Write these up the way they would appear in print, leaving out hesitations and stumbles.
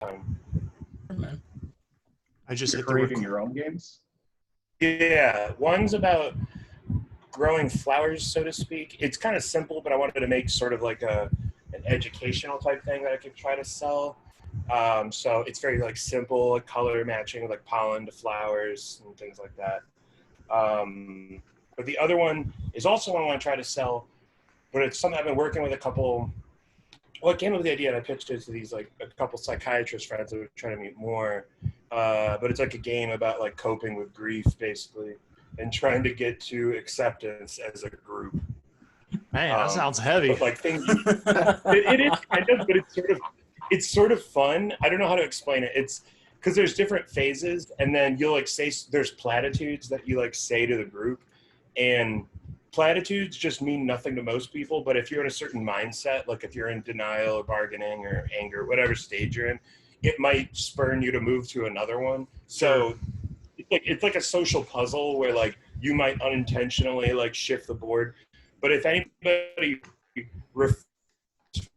time. Man. I just You're hit the creating your own games? Yeah, one's about growing flowers, so to speak. It's kind of simple, but I wanted to make sort of like an educational type thing that I could try to sell. So it's very like simple, like color matching, like pollen to flowers and things like that. But the other one is also one I want to try to sell, but it's something I've been working with a couple. Well, I came up with the idea and I pitched it to these like a couple psychiatrist friends that were trying to meet more. But it's like a game about like coping with grief, basically, and trying to get to acceptance as a group. Man, that sounds heavy. But like things, it is kind of, but it's sort of fun. I don't know how to explain it. It's because there's different phases, and then you'll like say there's platitudes that you like say to the group, and platitudes just mean nothing to most people. But if you're in a certain mindset, like if you're in denial or bargaining or anger, whatever stage you're in, it might spurn you to move to another one. So it's like a social puzzle where like you might unintentionally like shift the board. But if anybody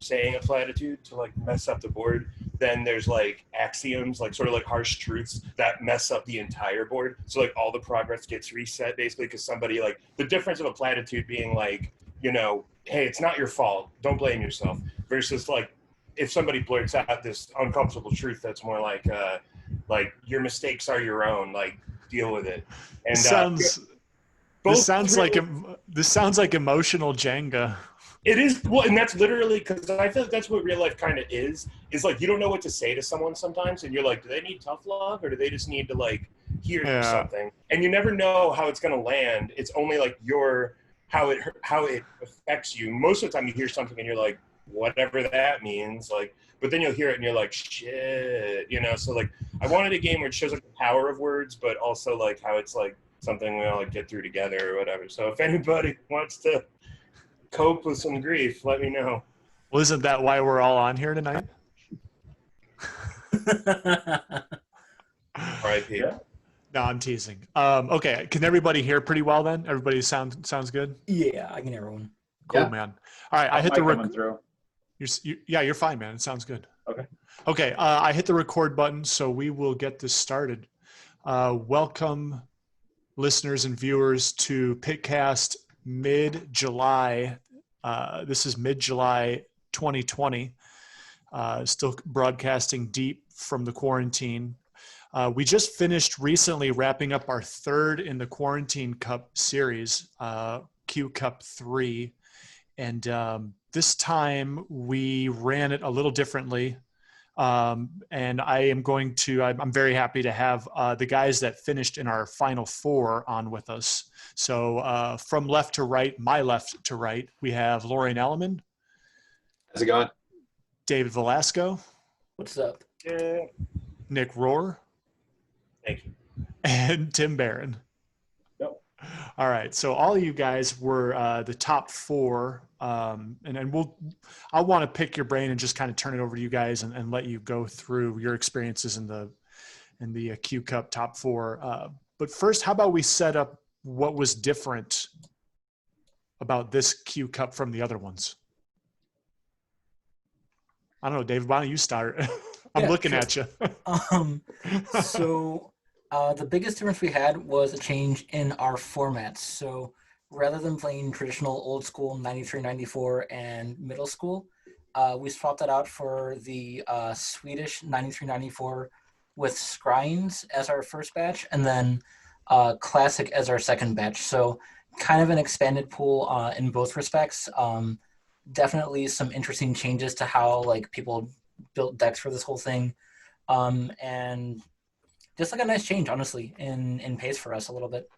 saying a platitude to like mess up the board, then there's like axioms, like sort of like harsh truths that mess up the entire board. So like all the progress gets reset basically because somebody like the difference of a platitude being like, you know, hey, it's not your fault, don't blame yourself, versus like if somebody blurts out this uncomfortable truth that's more like your mistakes are your own, like deal with it. And this sounds like emotional Jenga. It is, well, and that's literally because I feel like that's what real life kind of is like you don't know what to say to someone sometimes, and you're like, do they need tough love or do they just need to like hear something? And you never know how it's going to land. It's only like how it affects you. Most of the time you hear something and you're like, whatever that means, like, but then you'll hear it and you're like, shit, you know? So like I wanted a game where it shows like the power of words, but also like how it's like something we all like get through together or whatever. So if anybody wants to cope with some grief, let me know. Well, isn't that why we're all on here tonight? R.I.P. Yeah. No, I'm teasing. Okay, can everybody hear pretty well then? Everybody sounds good? Yeah, I can hear everyone. Cool, man. All right, I hit the coming through. You're fine, man. It sounds good. Okay, I hit the record button, so we will get this started. Welcome, listeners and viewers, to Pitcast mid-July. This is mid-July 2020. Still broadcasting deep from the quarantine. We just finished recently wrapping up our third in the Quarantine Cup series, Q-Cup III. And this time we ran it a little differently. And I'm very happy to have the guys that finished in our final four on with us. So from left to right, my left to right, we have Lorian Elleman. How's it going? David Velasco. What's up? Yeah. Nick Rohr. Thank you. And Tim Baran. Yep. All right. So all of you guys were the top four. And I want to pick your brain and just kind of turn it over to you guys and let you go through your experiences in the Q-Cup top four. But first, how about we set up what was different about this Q-Cup from the other ones? I don't know, David, why don't you start? I'm looking at you. So the biggest difference we had was a change in our formats. So rather than playing traditional old school 93, 94 and middle school, we swapped that out for the Swedish 93, 94 with Scryings as our first batch and then Classic as our second batch. So kind of an expanded pool in both respects. Definitely some interesting changes to how like people built decks for this whole thing. And just like a nice change, honestly, in pace for us a little bit.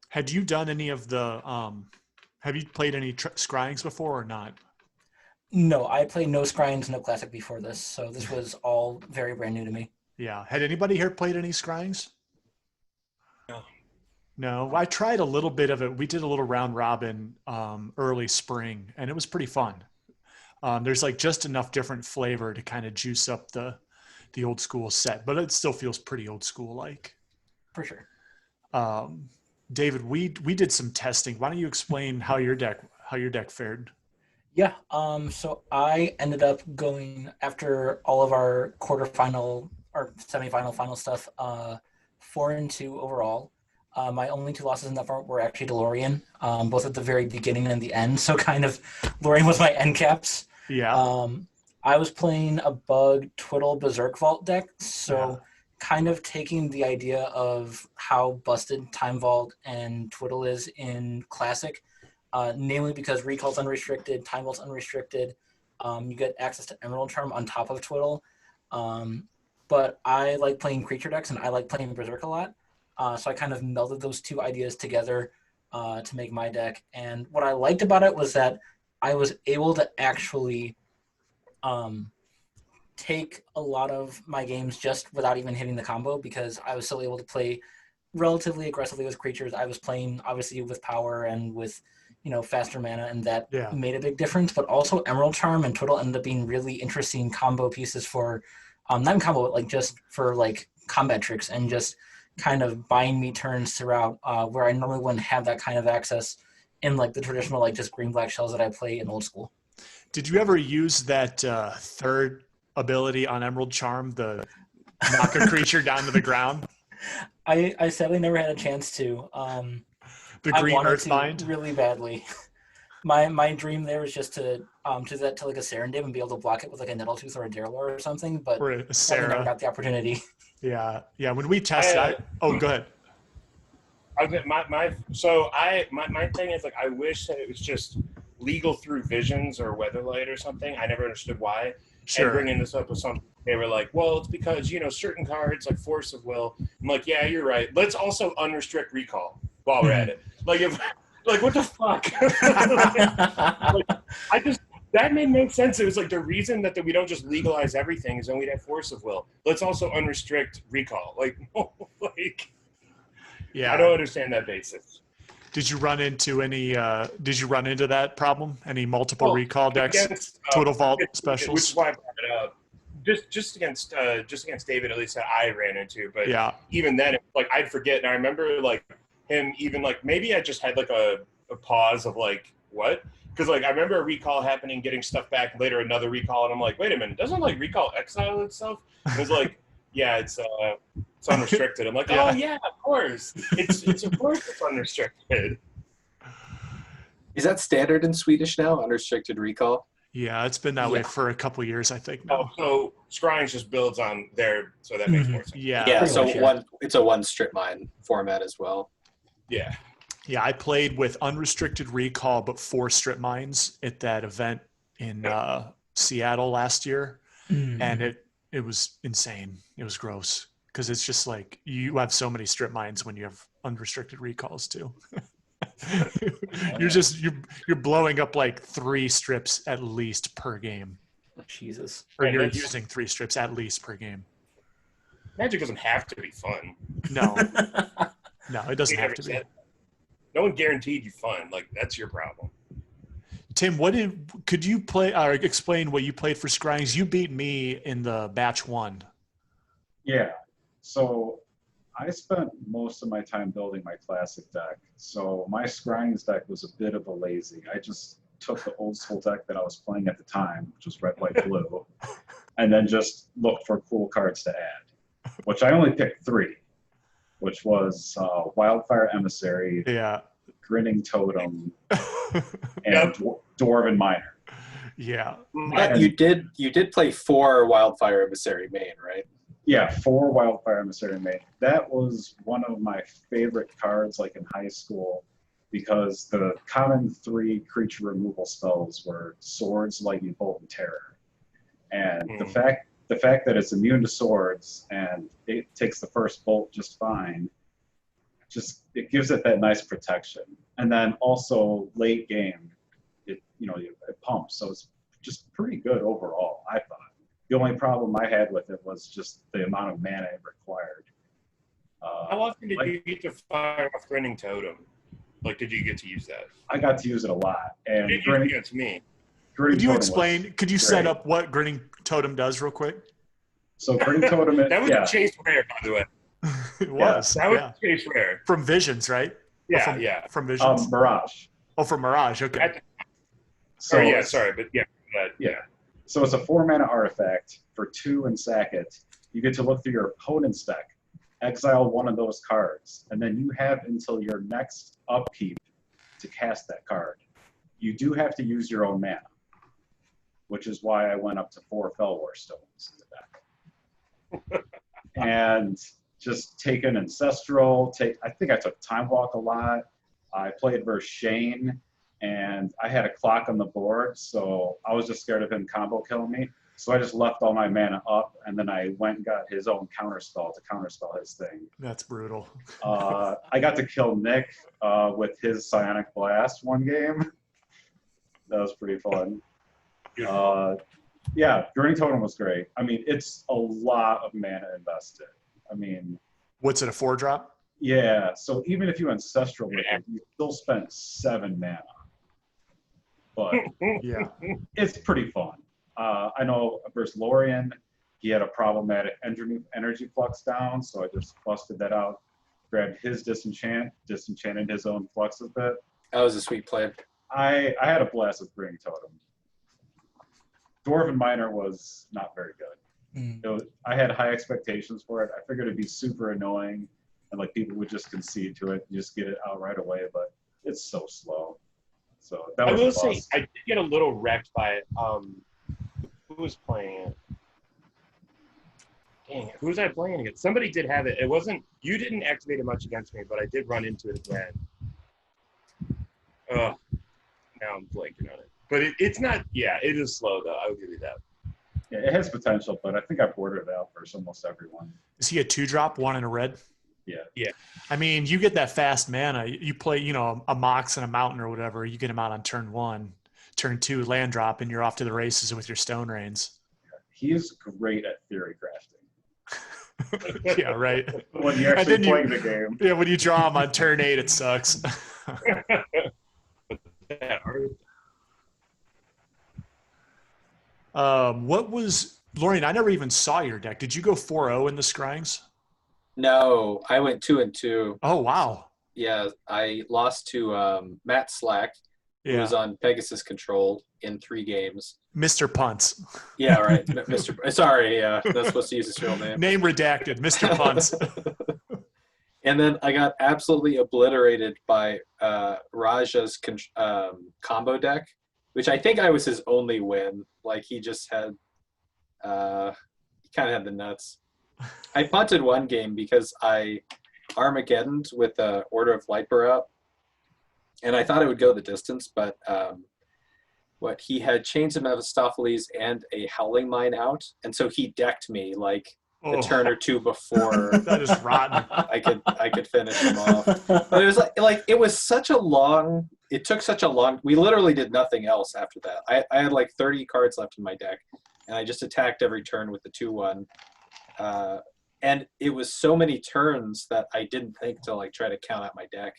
Had you done any of the, have you played any Scryings before or not? No, I played no Scryings, no Classic before this. So this was all very brand new to me. Yeah. Had anybody here played any Scryings? No, I tried a little bit of it. We did a little round robin early spring, and it was pretty fun. There's like just enough different flavor to kind of juice up the old school set, but it still feels pretty old school like. For sure. David, we did some testing. Why don't you explain how your deck fared? Yeah. So I ended up going after all of our quarterfinal or semifinal final stuff. 4-2 overall. My only two losses in that front were actually DeLorean, both at the very beginning and the end. So kind of Lorraine was my end caps. Yeah. I was playing a bug Twiddle Berserk Vault deck, so kind of taking the idea of how busted Time Vault and Twiddle is in Classic, namely because Recall's unrestricted, Time Vault's unrestricted. You get access to Emerald Charm on top of Twiddle. But I like playing creature decks and I like playing Berserk a lot. So I kind of melded those two ideas together to make my deck. And what I liked about it was that I was able to actually take a lot of my games just without even hitting the combo because I was still able to play relatively aggressively with creatures. I was playing obviously with power and with faster mana, and that made a big difference. But also Emerald Charm and Twiddle ended up being really interesting combo pieces for not in combo, but like just for like combat tricks and just kind of buying me turns throughout where I normally wouldn't have that kind of access in like the traditional like just green black shells that I play in old school. Did you ever use that third ability on Emerald Charm, the knock a creature down to the ground? I sadly never had a chance to. The green Earthbind? Really badly. My dream there was just to do that to like a Serendib and be able to block it with like a Nettletooth or a Darylor or something, but or a Sarah. I never got the opportunity. Yeah. When we tested, go ahead. My thing is like I wish that it was just legal through Visions or Weatherlight or something. I never understood why. Sure. And bringing this up with something, they were like, well, it's because certain cards like Force of Will. I'm like, yeah, you're right. Let's also unrestrict Recall while we're at it. Like what the fuck? That made no sense. It was like the reason that we don't just legalize everything is then we'd have Force of Will. Let's also unrestrict Recall. Yeah. I don't understand that basis. Did you run into any? Did you run into that problem? Any multiple recall decks? Against, Total Vault specials. Which is why I brought it up. Just against David, at least that I ran into. But even then, it, like I'd forget. And I remember like him even like maybe I just had like a pause of like what? Because like I remember a recall happening, getting stuff back later, another recall, and I'm like, wait a minute, doesn't like recall exile itself? It was like, yeah, it's unrestricted. I'm like, oh yeah, of course. It's of course it's unrestricted. Is that standard in Swedish now? Unrestricted recall? Yeah, it's been that way for a couple of years, I think. Now. So Scryings just builds on there, so that makes more sense. Yeah. So it's a one strip mine format as well. Yeah. Yeah, I played with unrestricted recall, but 4 strip mines at that event in Seattle last year, and it was insane. It was gross because it's just like you have so many strip mines when you have unrestricted recalls too. you're blowing up like 3 strips at least per game. Jesus. Or you're using 3 strips at least per game. Magic doesn't have to be fun. No, it doesn't have to be. No one guaranteed you fun. Like that's your problem. Tim, could you play or explain what you played for Scryings? You beat me in the batch 1. Yeah. So I spent most of my time building my classic deck. So my Scryings deck was a bit of a lazy. I just took the old school deck that I was playing at the time, which was red, white, blue, and then just looked for cool cards to add, which I only picked 3, which was Wildfire Emissary, Grinning Totem, and Dwarven Miner. Yeah. But you did play 4 Wildfire Emissary main, right? Yeah, 4 Wildfire Emissary main. That was one of my favorite cards, like in high school, because the common 3 creature removal spells were Swords, Lightning Bolt, and Terror. And the fact that it's immune to swords and it takes the first bolt just fine, it gives it that nice protection. And then also late game, it pumps. So it's just pretty good overall, I thought. The only problem I had with it was just the amount of mana it required. How often did you get to fire off Grinning Totem? Like, did you get to use that? I got to use it a lot. And against me. Could you set up what Grinning Totem does real quick? So Grinning Totem, that was a chase rare, by the way. It was. That was a chase rare. From Visions, right? Yeah, From Visions. Mirage. Oh, from Mirage. Okay. So yeah, it's- sorry, but yeah. So it's a 4-mana artifact for 2 and sack it. You get to look through your opponent's deck, exile one of those cards, and then you have until your next upkeep to cast that card. You do have to use your own mana, which is why I went up to 4 Fellwar Stones in the deck. And just take an Ancestral, I think I took Time Walk a lot. I played versus Shane, and I had a clock on the board, so I was just scared of him combo killing me. So I just left all my mana up, and then I went and got his own counterspell to counterspell his thing. That's brutal. I got to kill Nick with his Psionic Blast one game. That was pretty fun. Yeah, Burning Totem was great. I mean, it's a lot of mana invested. I mean, What's it, a 4-drop? yeah, so even if you Ancestral with it, you still spent 7 mana. But Yeah. it's pretty fun. I know versus Lorien, he had a problematic energy flux down, so I just busted that out, grabbed his disenchanted his own flux a bit. That was a sweet play. I had a blast with Burning Totem. Dwarven Miner was not very good. I had high expectations for it. I figured it'd be super annoying, and like people would just concede to it and just get it out right away, but it's so slow. So that I was will a say bust. I did get a little wrecked by it. Who was playing it? Dang it, who was I playing against? Somebody did have it. It wasn't, you didn't activate it much against me, but I did run into it again. Ugh, now I'm blanking on it. But it's not, yeah, it is slow though. I will give you that. Yeah, it has potential, but I think I bordered it out for almost everyone. Is he a 2-drop, 1 and a red? Yeah. I mean, you get that fast mana. You play, a Mox and a Mountain or whatever. You get him out on turn 1. Turn 2, land drop, and you're off to the races with your Stone Rains. He is great at theory crafting. Yeah, right. When you're actually playing the game. Yeah, when you draw him on turn 8, it sucks. What was Lorien? I never even saw your deck. Did you go 4-0 in the Scryings? No, I went 2-2. Oh wow. Yeah, I lost to Matt Slack, who was on Pegasus Control in 3 games. Mr. Punts. Yeah, right. Mr. Sorry, not supposed to use his real name. Name redacted, Mr. Punts. And then I got absolutely obliterated by Raja's combo deck, which I think I was his only win. Like he just had, he kind of had the nuts. I punted one game because I Armageddoned with the Order of Lightbur up, and I thought it would go the distance, but what he had Chains of Mephistopheles and a Howling Mine out, and so he decked me like a turn or two before that is rotten. I could finish him off. But it was like it was such a long. It took such a long. We literally did nothing else after that. I had like 30 cards left in my deck, and I just attacked every turn with the 2/1. And it was so many turns that I didn't think to like try to count out my deck.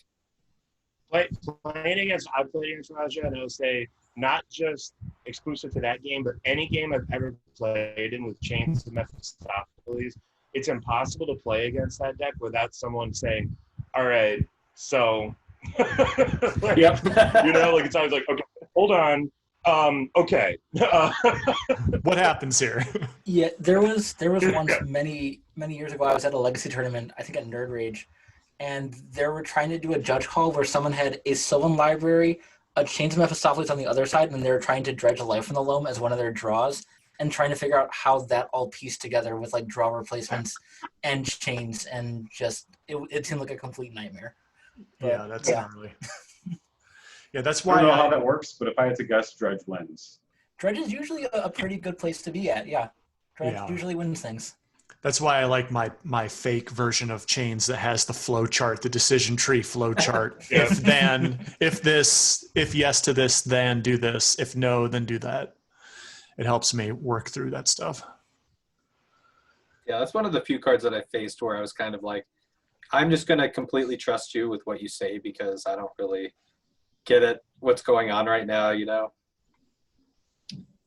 Playing against, I've played against Raja, and I'll say not just exclusive to that game, but any game I've ever played in with Chains of Mephistopheles, it's impossible to play against that deck without someone saying, all right, so, like, Yep. like it's always like, okay, hold on. Okay. What happens here? Yeah, there was once many years ago. I was at a Legacy tournament, I think at Nerd Rage, and they were trying to do a judge call where someone had a Sylvan Library, a Chains of Mephistopheles on the other side, and they were trying to dredge Life from the Loam as one of their draws, and trying to figure out how that all pieced together with like draw replacements and chains, and just it seemed like a complete nightmare. But, yeah, that's gnarly. Yeah, that's why I don't know how that works, but if I had to guess, Dredge wins. Dredge is usually a pretty good place to be at. Yeah, Dredge usually wins things. That's why I like my fake version of Chains that has the flow chart, the decision tree flow chart. If yes to this, then do this. If no, then do that. It helps me work through that stuff. Yeah, that's one of the few cards that I faced where I was kind of like, I'm just going to completely trust you with what you say because I don't really get it, what's going on right now,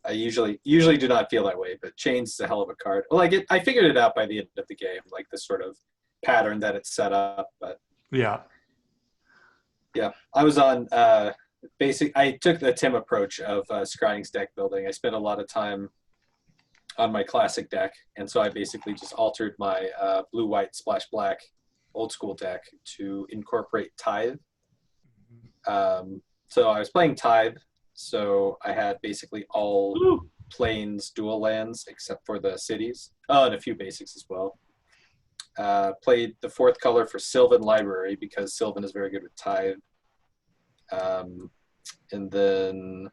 I usually do not feel that way, but Chains is a hell of a card. Well, I figured it out by the end of the game, like the sort of pattern that it's set up. But yeah, I was on I took the Tim approach of Scrying's deck building. I spent a lot of time on my classic deck, and so I basically just altered my blue-white splash black old school deck to incorporate Tithe. So I was playing Tithe, so I had basically all plains dual lands except for the cities. Oh, and a few basics as well. Played the fourth color for Sylvan Library because Sylvan is very good with Tithe. And then,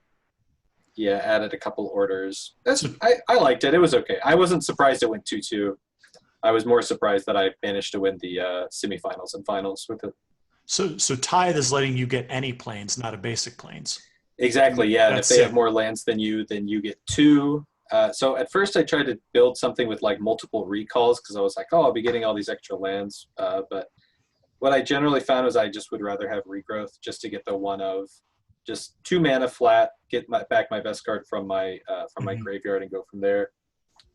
yeah, added a couple orders. I liked it. It was okay. I wasn't surprised it went 2-2. I was more surprised that I managed to win the semifinals and finals with it. So Tithe is letting you get any planes, not a basic planes. Exactly, yeah. And if they That's have more lands than you, then you get 2. So at first I tried to build something with like multiple recalls because I was like, oh, I'll be getting all these extra lands. But what I generally found was I just would rather have regrowth just to get the one of just 2 mana flat, get back my best card from my my graveyard and go from there.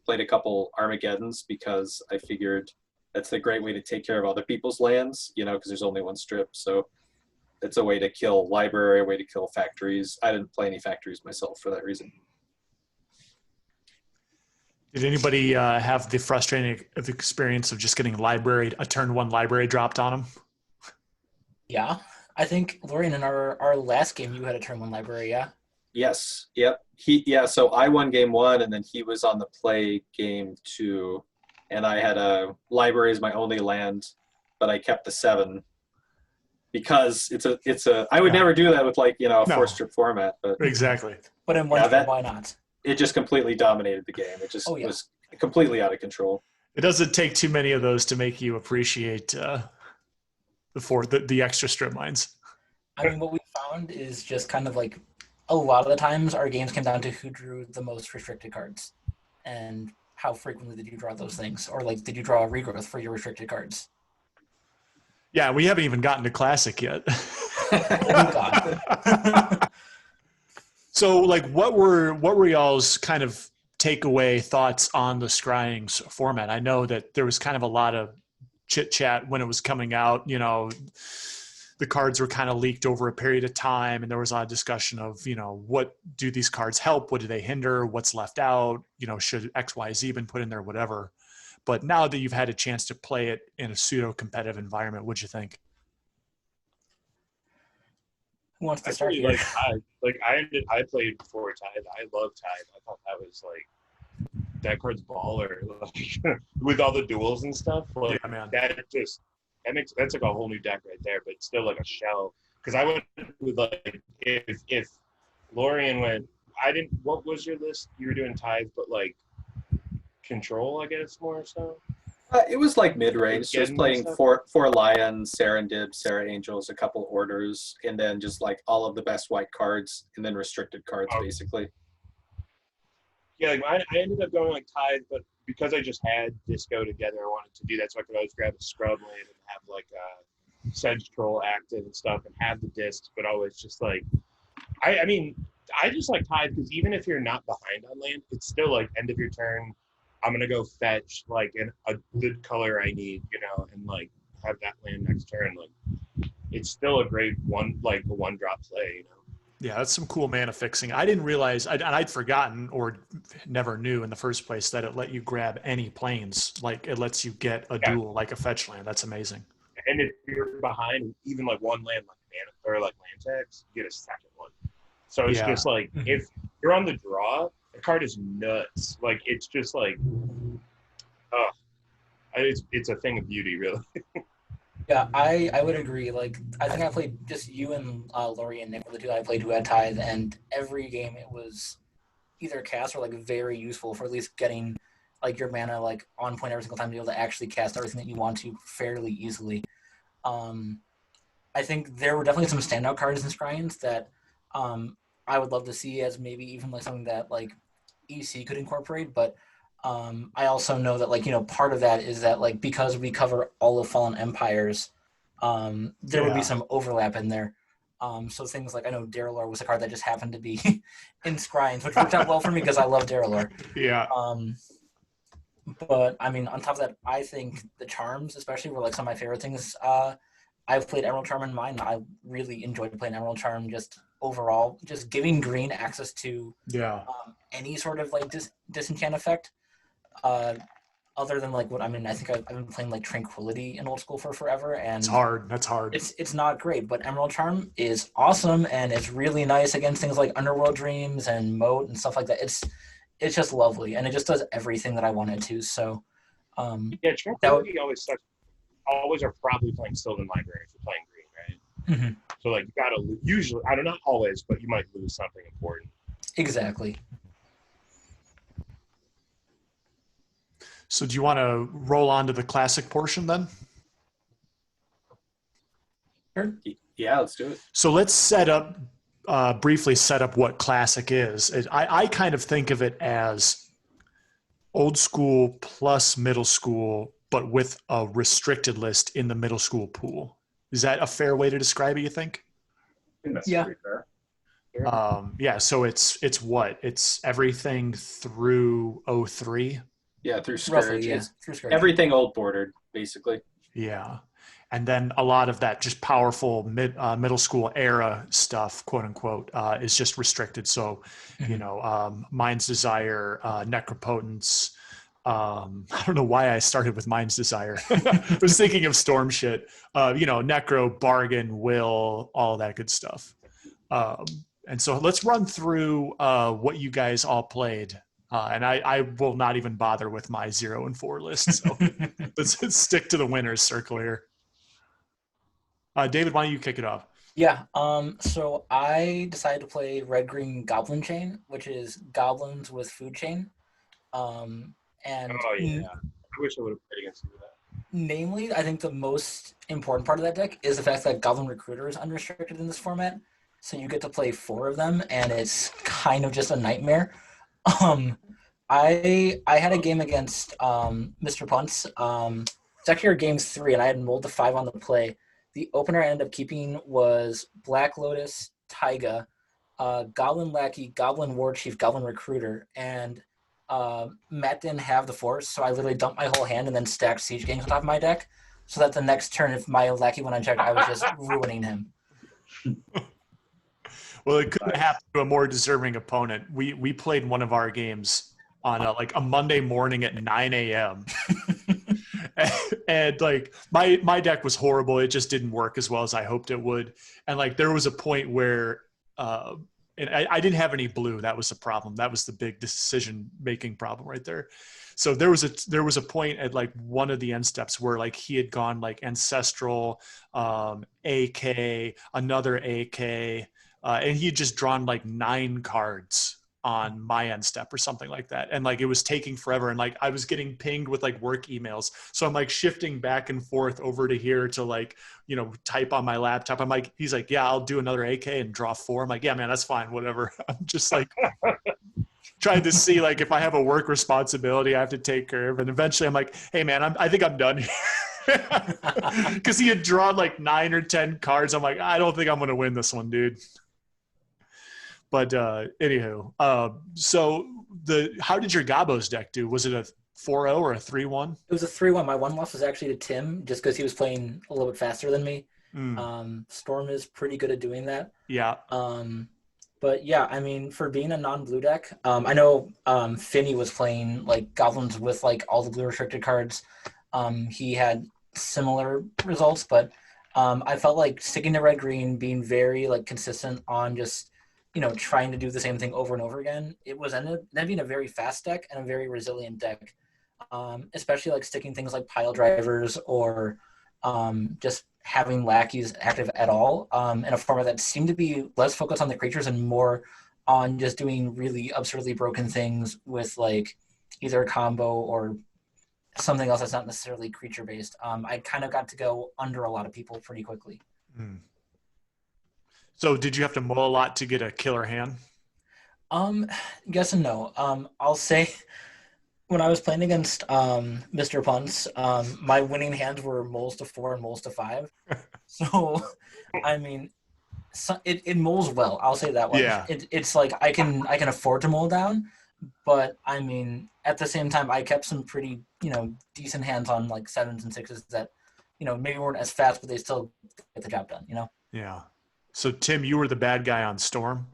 Played a couple Armageddons because I figured that's a great way to take care of other people's lands, you know, because there's only one strip. So it's a way to kill library, a way to kill factories. I didn't play any factories myself for that reason. Did anybody have the frustrating experience of just getting a turn 1 library dropped on them? Yeah. I think, Lorian, in our last game, you had a turn 1 library, yeah? Yes. Yep. So I won game 1, and then he was on the play game 2, and I had a library as my only land, but I kept the 7 because I would never do that with like, you know, a 4-strip format, but Exactly. But in one turn, why not? It just completely dominated the game. It just was completely out of control. It doesn't take too many of those to make you appreciate the extra strip mines. I mean, what we found is just kind of like a lot of the times our games came down to who drew the most restricted cards and how frequently did you draw those things, or like did you draw a regrowth for your restricted cards? Yeah, we haven't even gotten to Classic yet. Oh God. So, like, what were y'all's kind of takeaway thoughts on the Scryings format? I know that there was kind of a lot of chit chat when it was coming out. You know, the cards were kind of leaked over a period of time, and there was a lot of discussion of, you know, what do these cards help? What do they hinder? What's left out? You know, should X, Y, Z been put in there? Whatever. But now that you've had a chance to play it in a pseudo-competitive environment, what'd you think? Who wants to start here? I played before Tithe. I love Tithe. I thought that was like that card's baller. Like, with all the duels and stuff. Like, yeah, man. That's like a whole new deck right there, but it's still like a shell. Because I went with like if Lorian went, what was your list? You were doing Tithe, but like Control, I guess, more so. It was like mid-range. Just playing four Lions, Serendib, Sarah Angels, a couple orders, and then just like all of the best white cards, and then restricted cards, basically. Yeah, like I ended up going like Tithe, but because I just had Disco together, I wanted to do that so I could always grab a scrub land and have like a Sedge Troll active and stuff and have the discs, but always just like I mean, I just like Tithe because even if you're not behind on land, it's still like end of your turn, I'm gonna go fetch like a good color I need, you know, and like have that land next turn. Like it's still a great one drop play, you know. Yeah, that's some cool mana fixing. I didn't realize, I'd forgotten or never knew in the first place that it let you grab any planes. Like it lets you get a duel, like a fetch land. That's amazing. And if you're behind even like one land, like mana or like land tags, you get a second one. So it's just like if you're on the draw, the card is nuts. Like it's just like, it's a thing of beauty, really. Yeah, I would agree. Like, I think I played just you and Lori and Nick were the two I played who had Tithe, and every game it was either cast or like very useful for at least getting like your mana like on point every single time to be able to actually cast everything that you want to fairly easily. I think there were definitely some standout cards in Scryings that I would love to see as maybe even like something that like EC could incorporate, but I also know that like, you know, part of that is that like because we cover all of Fallen Empires, there would be some overlap in there. So things like I know Darylor was a card that just happened to be in Scryings, which worked out well for me because I love Darylor. Yeah. But I mean, on top of that, I think the charms, especially, were like some of my favorite things. I've played Emerald Charm in mine. I really enjoyed playing Emerald Charm just overall, just giving green access to Yeah. any sort of like disenchant effect. Other than like what I mean, I think I've been playing like Tranquility in old school for forever, and It's hard. That's hard. It's not great, but Emerald Charm is awesome, and it's really nice against things like Underworld Dreams and Moat and stuff like that. It's just lovely, and it just does everything that I wanted to. So, yeah, Tranquility always are probably playing Sylvan Library if you're playing green, right? Mm-hmm. So like you gotta usually, I don't know, not always, but you might lose something important. Exactly. So do you want to roll on to the classic portion then? Sure. Yeah, let's do it. So let's briefly set up what classic is. I kind of think of it as old school plus middle school, but with a restricted list in the middle school pool. Is that a fair way to describe it, you think? I think that's Yeah. pretty fair. Yeah, so it's what? It's everything through 03? Yeah, through Roughly, Scourge. yeah. It's Through Scourge. everything old bordered, basically. Yeah. And then a lot of that just powerful middle school era stuff, quote unquote, is just restricted. So, you know, Mind's Desire, Necropotence. I don't know why I started with Mind's Desire. I was thinking of Storm shit. You know, Necro, Bargain, Will, all that good stuff. And so let's run through what you guys all played. And I will not even bother with my 0 and 4 list. So let's stick to the winners circle here. David, why don't you kick it off? Yeah. So I decided to play Red Green Goblin Chain, which is goblins with food chain. And Oh yeah, I wish I would have played against you with that. namely, I think the most important part of that deck is the fact that Goblin Recruiter is unrestricted in this format. So you get to play 4 of them, and it's kind of just a nightmare. I had a game against Mr. Punts. It's actually our game 3, and I had mulled the 5 on the play. The opener I ended up keeping was Black Lotus, Taiga, Goblin Lackey, Goblin War Chief, Goblin Recruiter, and Matt didn't have the force, so I literally dumped my whole hand and then stacked Siege Gangs on top of my deck, so that the next turn, if my Lackey went unchecked, I was just ruining him. Well, it couldn't happen to a more deserving opponent. We played one of our games on like a Monday morning at 9 a.m. and like my deck was horrible. It just didn't work as well as I hoped it would. And like there was a point where and I didn't have any blue. That was the problem. That was the big decision-making problem right there. So there was a point at like one of the end steps where like he had gone like Ancestral, AK, another AK, and he had just drawn like 9 cards on my end step or something like that. And like, it was taking forever. And like, I was getting pinged with like work emails. So I'm like shifting back and forth over to here to like, you know, type on my laptop. I'm like, he's like, yeah, I'll do another AK and draw 4. I'm like, yeah, man, that's fine. Whatever. I'm just like trying to see like, if I have a work responsibility I have to take care of. And eventually I'm like, hey man, I think I'm done here. Cause he had drawn like 9 or 10 cards. I'm like, I don't think I'm going to win this one, dude. But anywho, so how did your Gabos deck do? Was it a 4-0 or a 3-1? It was a 3-1. My one loss was actually to Tim, just because he was playing a little bit faster than me. Storm is pretty good at doing that. Yeah. But yeah, I mean, for being a non-blue deck, I know Finney was playing like goblins with like all the blue restricted cards. He had similar results, but I felt like sticking to red-green, being very like consistent on just, you know, trying to do the same thing over and over again. It was ended up being a very fast deck and a very resilient deck, especially like sticking things like pile drivers or just having lackeys active at all in a format that seemed to be less focused on the creatures and more on just doing really absurdly broken things with like either a combo or something else that's not necessarily creature based. I kind of got to go under a lot of people pretty quickly. So did you have to mull a lot to get a killer hand? Yes and no. I'll say when I was playing against Mr. Punts, my winning hands were mulls to 4 and mulls to 5. So, I mean, it mulls well. I'll say that way. Yeah. It's like I can afford to mull down, but I mean, at the same time, I kept some pretty, you know, decent hands on like 7s and 6s that, you know, maybe weren't as fast, but they still get the job done, you know? Yeah. So Tim, you were the bad guy on Storm.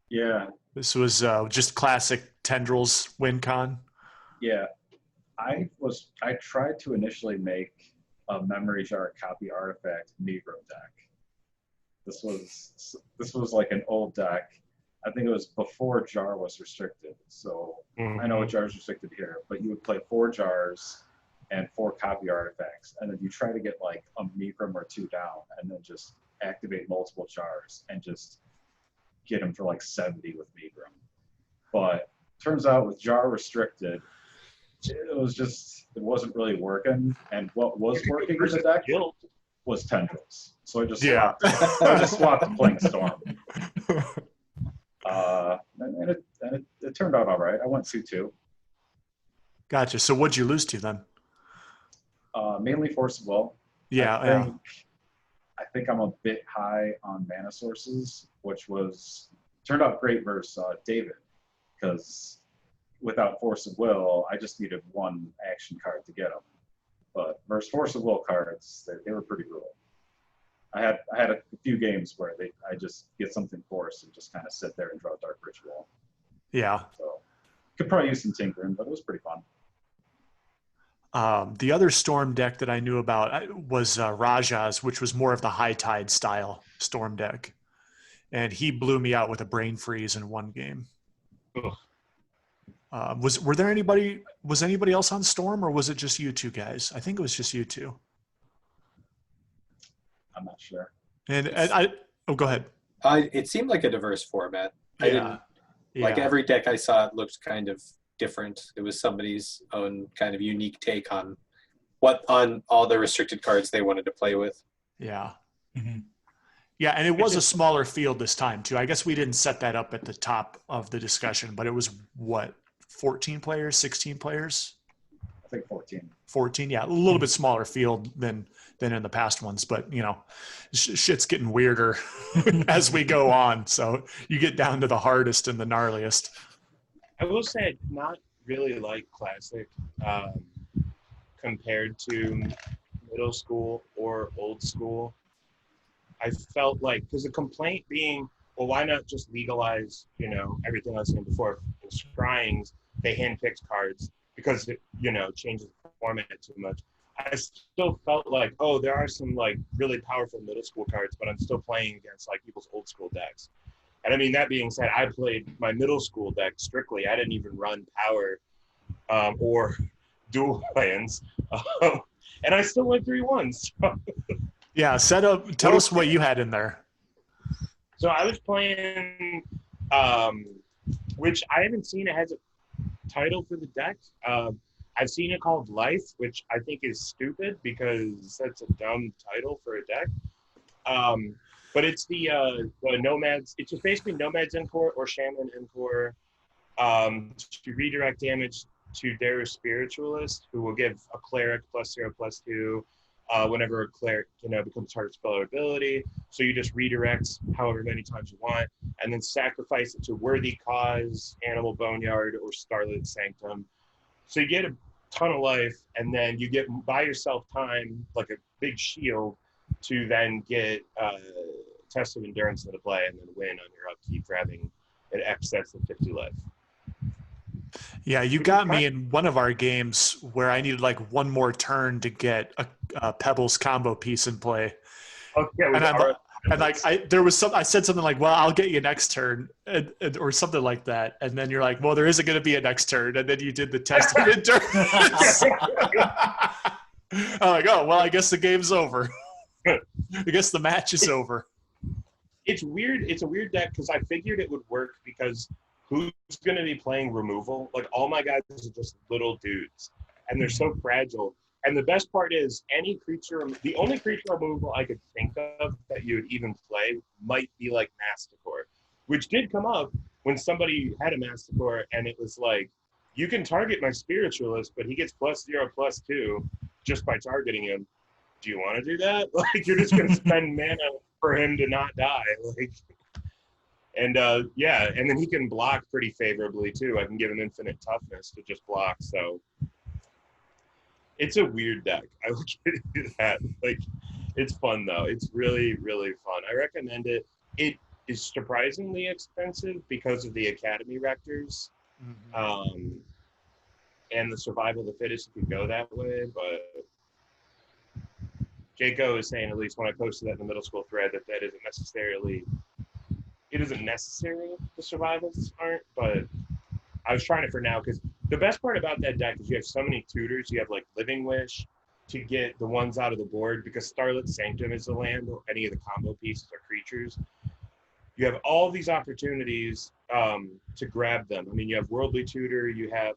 Yeah, This was just classic Tendrils win con. yeah. I tried to initially make a memory jar copy artifact Negro deck. This was like an old deck. I think it was before jar was restricted. So I know jar is restricted here, but you would play 4 jars and 4 copy artifacts, and then you try to get like a Megrim or 2 down, and then just activate multiple jars and just get them for like 70 with Megrim. But turns out with jar restricted, it wasn't really working, and what was working in the deck was Tendrils. So I just swapped to playing Storm. And it turned out all right. I went 2-2. Gotcha. So what'd you lose to then? Mainly Force of Will. Yeah, I think I'm a bit high on mana sources, which turned out great versus David, because without Force of Will, I just needed 1 action card to get them. But versus Force of Will cards, they were pretty brutal. I had a few games where I just get something forced and just kind of sit there and draw Dark Ritual. Yeah. So could probably use some tinkering, but it was pretty fun. The other Storm deck that I knew about was Raja's, which was more of the High Tide style Storm deck. And he blew me out with a brain freeze in 1 game. Was anybody else on Storm, or was it just you 2 guys? I think it was just you 2. I'm not sure. And go ahead. It seemed like a diverse format. Like every deck I saw, it looked kind of different. It was somebody's own kind of unique take on all the restricted cards they wanted to play with. Yeah. Mm-hmm. Yeah, and it was a smaller field this time too. I guess we didn't set that up at the top of the discussion, but it was 14 players, 16 players? I think 14. 14, yeah, a little bit smaller field than in the past ones, but shit's getting weirder as we go on. So you get down to the hardest and the gnarliest. I will say I did not really like Classic compared to middle school or old school. I felt like, because the complaint being, well, why not just legalize, everything I was saying before. In Scryings, they handpicked cards because it, changes the format too much. I still felt like, there are some like really powerful middle school cards, but I'm still playing against like people's old school decks. And I mean, that being said, I played my middle school deck strictly. I didn't even run power or dual lands. And I still went 3-1. So. Yeah, tell us what you had in there. So I was playing, which I haven't seen. It has a title for the deck. I've seen it called Life, which I think is stupid because that's a dumb title for a deck. But it's the Nomads. It's just basically Nomads Encore or Shaman Encore to redirect damage to their Spiritualist, who will give a Cleric +0/+2 whenever a Cleric becomes target spell or ability. So you just redirect however many times you want, and then sacrifice it to Worthy Cause, Animal Boneyard, or Starlit Sanctum. So you get a ton of life, and then you get buy yourself time, like a big shield, to then get Test of Endurance into play and then win on your upkeep for having an excess of 50 life. Yeah, you got me in one of our games where I needed like one more turn to get a Pebbles combo piece in play. Okay, I said something like, "Well, I'll get you next turn," or something like that, and then you're like, "Well, there isn't going to be a next turn," and then you did the Test of Endurance. I'm like, "Oh, well, I guess the game's over. I guess the match is over." It's weird. It's a weird deck because I figured it would work because who's going to be playing removal? Like, all my guys are just little dudes, and they're so fragile. And the best part is the only creature removal I could think of that you would even play might be like Masticore, which did come up when somebody had a Masticore, and it was like, you can target my Spiritualist, but he gets +0/+2 just by targeting him. Do you want to do that? Like, you're just going to spend mana for him to not die. Like, and and then he can block pretty favorably too. I can give him infinite toughness to just block. So it's a weird deck. I look at that. Like, It's fun though. It's really, really fun. I recommend it. It is surprisingly expensive because of the Academy Rectors, and the survival of the fittest if you go that way. But Jaco is saying, at least when I posted that in the middle school thread, that isn't necessarily, it isn't necessary. The survivals aren't, but I was trying it for now because the best part about that deck is you have so many tutors. You have like Living Wish to get the ones out of the board because Starlit Sanctum is the land or any of the combo pieces or creatures. You have all these opportunities to grab them. I mean, you have Worldly Tutor, you have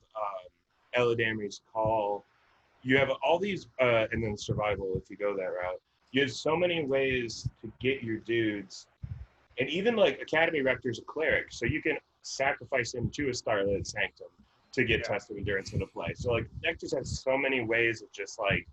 Eladamri's Call, you have all these, and then Survival if you go that route. You have so many ways to get your dudes. And even like Academy Rector's a cleric, so you can sacrifice him to a Starlit Sanctum to get Test of Endurance into play. So like deck just has so many ways of just like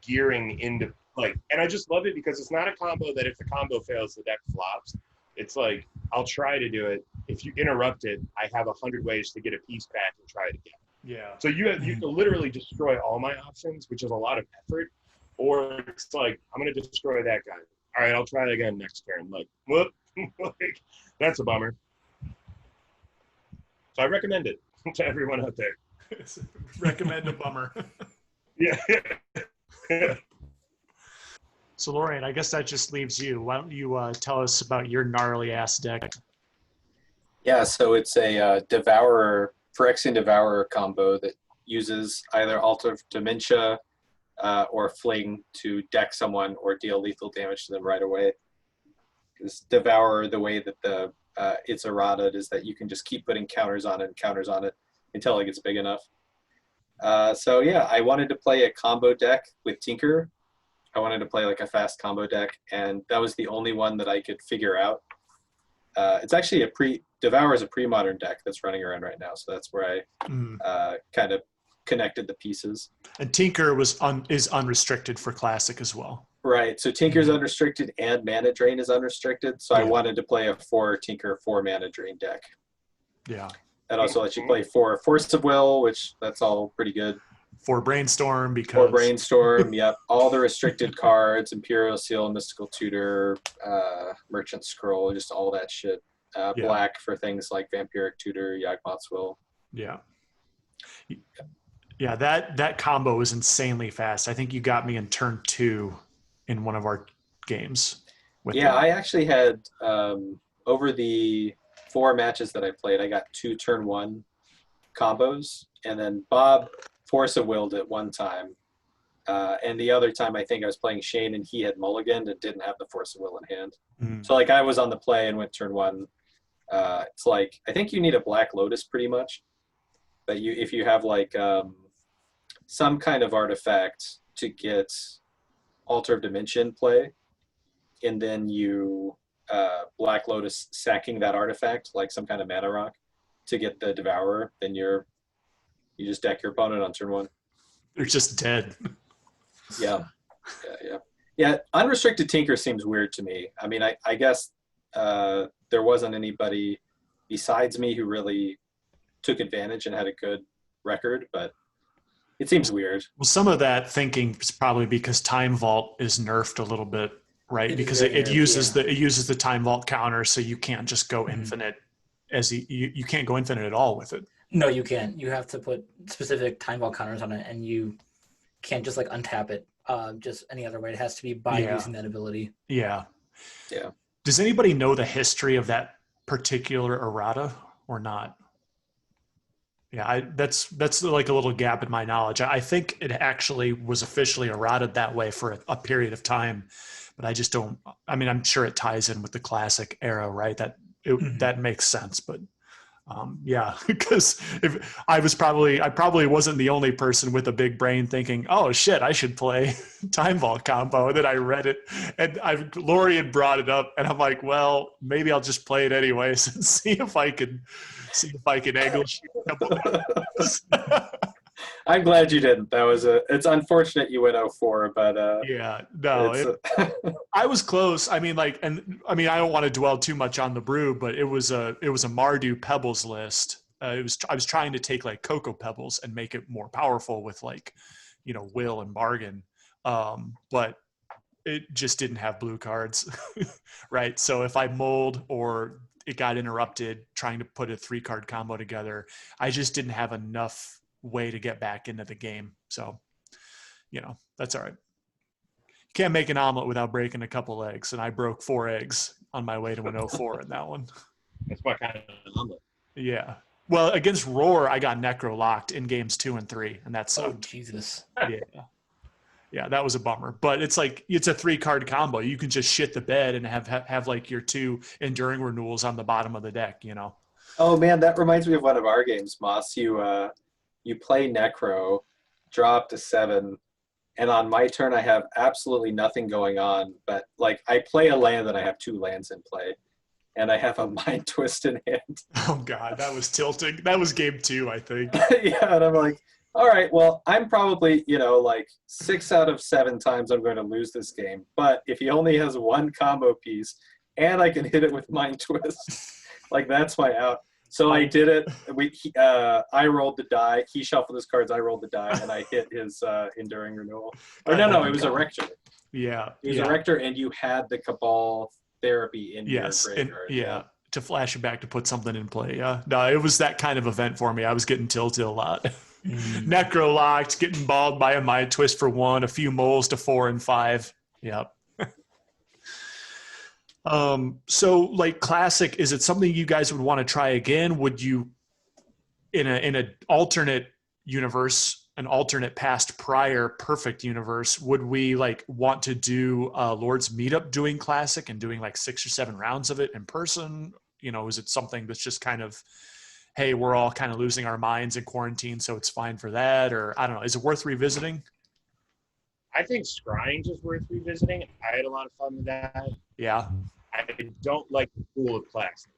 gearing into like, and I just love it because it's not a combo that if the combo fails, the deck flops. It's like, I'll try to do it. If you interrupt it, I have 100 ways to get a piece back and try it again. Yeah. So you can literally destroy all my options, which is a lot of effort. Or it's like, I'm going to destroy that guy. All right, I'll try it again next turn. Like, whoop. Like, that's a bummer. So I recommend it to everyone out there. Recommend a bummer. Yeah. So, Lorian, I guess that just leaves you. Why don't you tell us about your gnarly ass deck? Yeah, so it's a Devourer, Phyrexian Devourer combo that uses either Altar of Dementia or Fling to deck someone or deal lethal damage to them right away. Because Devourer, the way that the it's errata is that you can just keep putting counters on it until it gets big enough. So yeah, I wanted to play a combo deck with Tinker. I wanted to play like a fast combo deck, and that was the only one that I could figure out. It's actually Devour is a pre-modern deck that's running around right now, so that's where I kind of connected the pieces. And Tinker is unrestricted for Classic as well. Right, so Tinker's unrestricted and Mana Drain is unrestricted, so I wanted to play a 4 Tinker, 4 Mana Drain deck. Yeah. That also lets you play 4 Force of Will, which that's all pretty good. 4 Brainstorm because... 4 Brainstorm, yep. All the restricted cards, Imperial Seal, Mystical Tutor, Merchant Scroll, just all that shit. Black for things like Vampiric Tutor, Yawgmoth's Will. Yeah. Yeah, that combo is insanely fast. I think you got me in turn 2 in one of our games. I actually had, over the 4 matches that I played, I got 2 turn 1 combos, and then Bob Force of Willed at one time. And the other time, I think I was playing Shane, and he had mulliganed and didn't have the Force of Will in hand. So like I was on the play and went turn 1. It's like, I think you need a Black Lotus pretty much. But if you have like some kind of artifact to get Altar of Dimension play, and then you Black Lotus sacking that artifact, like some kind of mana rock, to get the Devourer, then you just deck your opponent on turn 1. They're just dead. Yeah. Unrestricted Tinker seems weird to me. I mean, I guess there wasn't anybody besides me who really took advantage and had a good record, but it seems weird. Well, some of that thinking is probably because Time Vault is nerfed a little bit, right? Because it uses the Time Vault counter, so you can't just go infinite you can't go infinite at all with it. No, you can't. You have to put specific Time Vault counters on it, and you can't just like untap it just any other way. It has to be by using that ability. Yeah. Yeah. Does anybody know the history of that particular errata or not? Yeah, that's like a little gap in my knowledge. I think it actually was officially errated that way for a period of time, but I just don't. I mean, I'm sure it ties in with the Classic era, right? That makes sense, but because I probably wasn't the only person with a big brain thinking, oh shit, I should play Time Vault combo. And then I read it, and Lorian brought it up, and I'm like, well, maybe I'll just play it anyways and see if I can angle. I'm glad you didn't. It's unfortunate you went 0-4, but I was close. I mean, I don't want to dwell too much on the brew, but it was a Mardu Pebbles list. I was trying to take like Cocoa Pebbles and make it more powerful with like, Will and Bargain. But it just didn't have blue cards, right? So if I mulled or it got interrupted trying to put a 3-card combo together, I just didn't have enough way to get back into the game. So, that's all right. Can't make an omelet without breaking a couple eggs, and I broke 4 eggs on my way to an 0-4 in that one. That's my kind of omelet. Yeah. Well, against Rohr, I got necro locked in games 2 and 3, and that sucked. Oh, Jesus. Yeah, that was a bummer. But it's like it's a 3-card combo. You can just shit the bed and have like your 2 enduring renewals on the bottom of the deck. Oh man, that reminds me of one of our games, Moss. You play Necro, draw up to 7, and on my turn I have absolutely nothing going on. But like I play a land and I have 2 lands in play, and I have a Mind Twist in hand. Oh god, that was tilting. That was game 2, I think. Yeah, and I'm like, all right, well, I'm probably, like 6 out of 7 times I'm going to lose this game. But if he only has 1 combo piece and I can hit it with Mind Twist, like that's my out. So I did it. I rolled the die. He shuffled his cards. I rolled the die, and I hit his Enduring Renewal. Or no, it was a Rector. Yeah. It was a Rector, and you had the Cabal Therapy in your graveyard. Yeah, to flash it back to put something in play. Yeah. No, it was that kind of event for me. I was getting tilted a lot. Necro locked, getting balled by a Mind Twist for 1, a few moles to 4 and 5. Yep. So like Classic, is it something you guys would want to try again? Would you, in an alternate universe, an alternate past prior perfect universe, would we like want to do Lord's Meetup doing Classic and doing like 6 or 7 rounds of it in person? Is it something that's just kind of, hey, we're all kind of losing our minds in quarantine, so it's fine for that? Or I don't know, is it worth revisiting? I think Scryings is worth revisiting. I had a lot of fun with that. Yeah. I don't like the pool of Classic.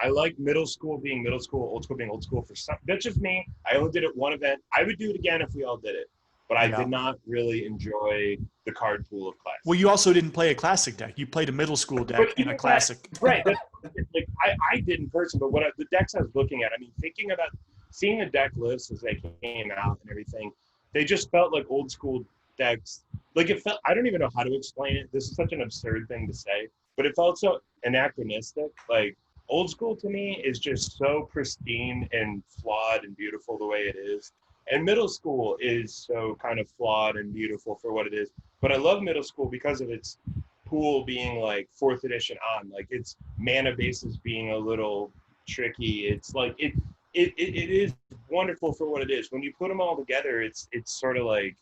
I like middle school being middle school, old school being old school for some. That's just me. I only did it one event. I would do it again if we all did it. But I did not really enjoy the card pool of Classic. Well, you also didn't play a Classic deck. You played a middle school deck in a Classic. Right. Like I did in person, but the decks I was looking at, I mean, thinking about seeing the deck lists as they came out and everything, they just felt like old school decks. Like it felt, I don't even know how to explain it. This is such an absurd thing to say, but it felt so anachronistic. Like old school to me is just so pristine and flawed and beautiful the way it is. And middle school is so kind of flawed and beautiful for what it is. But I love middle school because of its pool being like 4th edition on. Like its mana bases being a little tricky. It's like it is wonderful for what it is. When you put them all together, it's sort of like,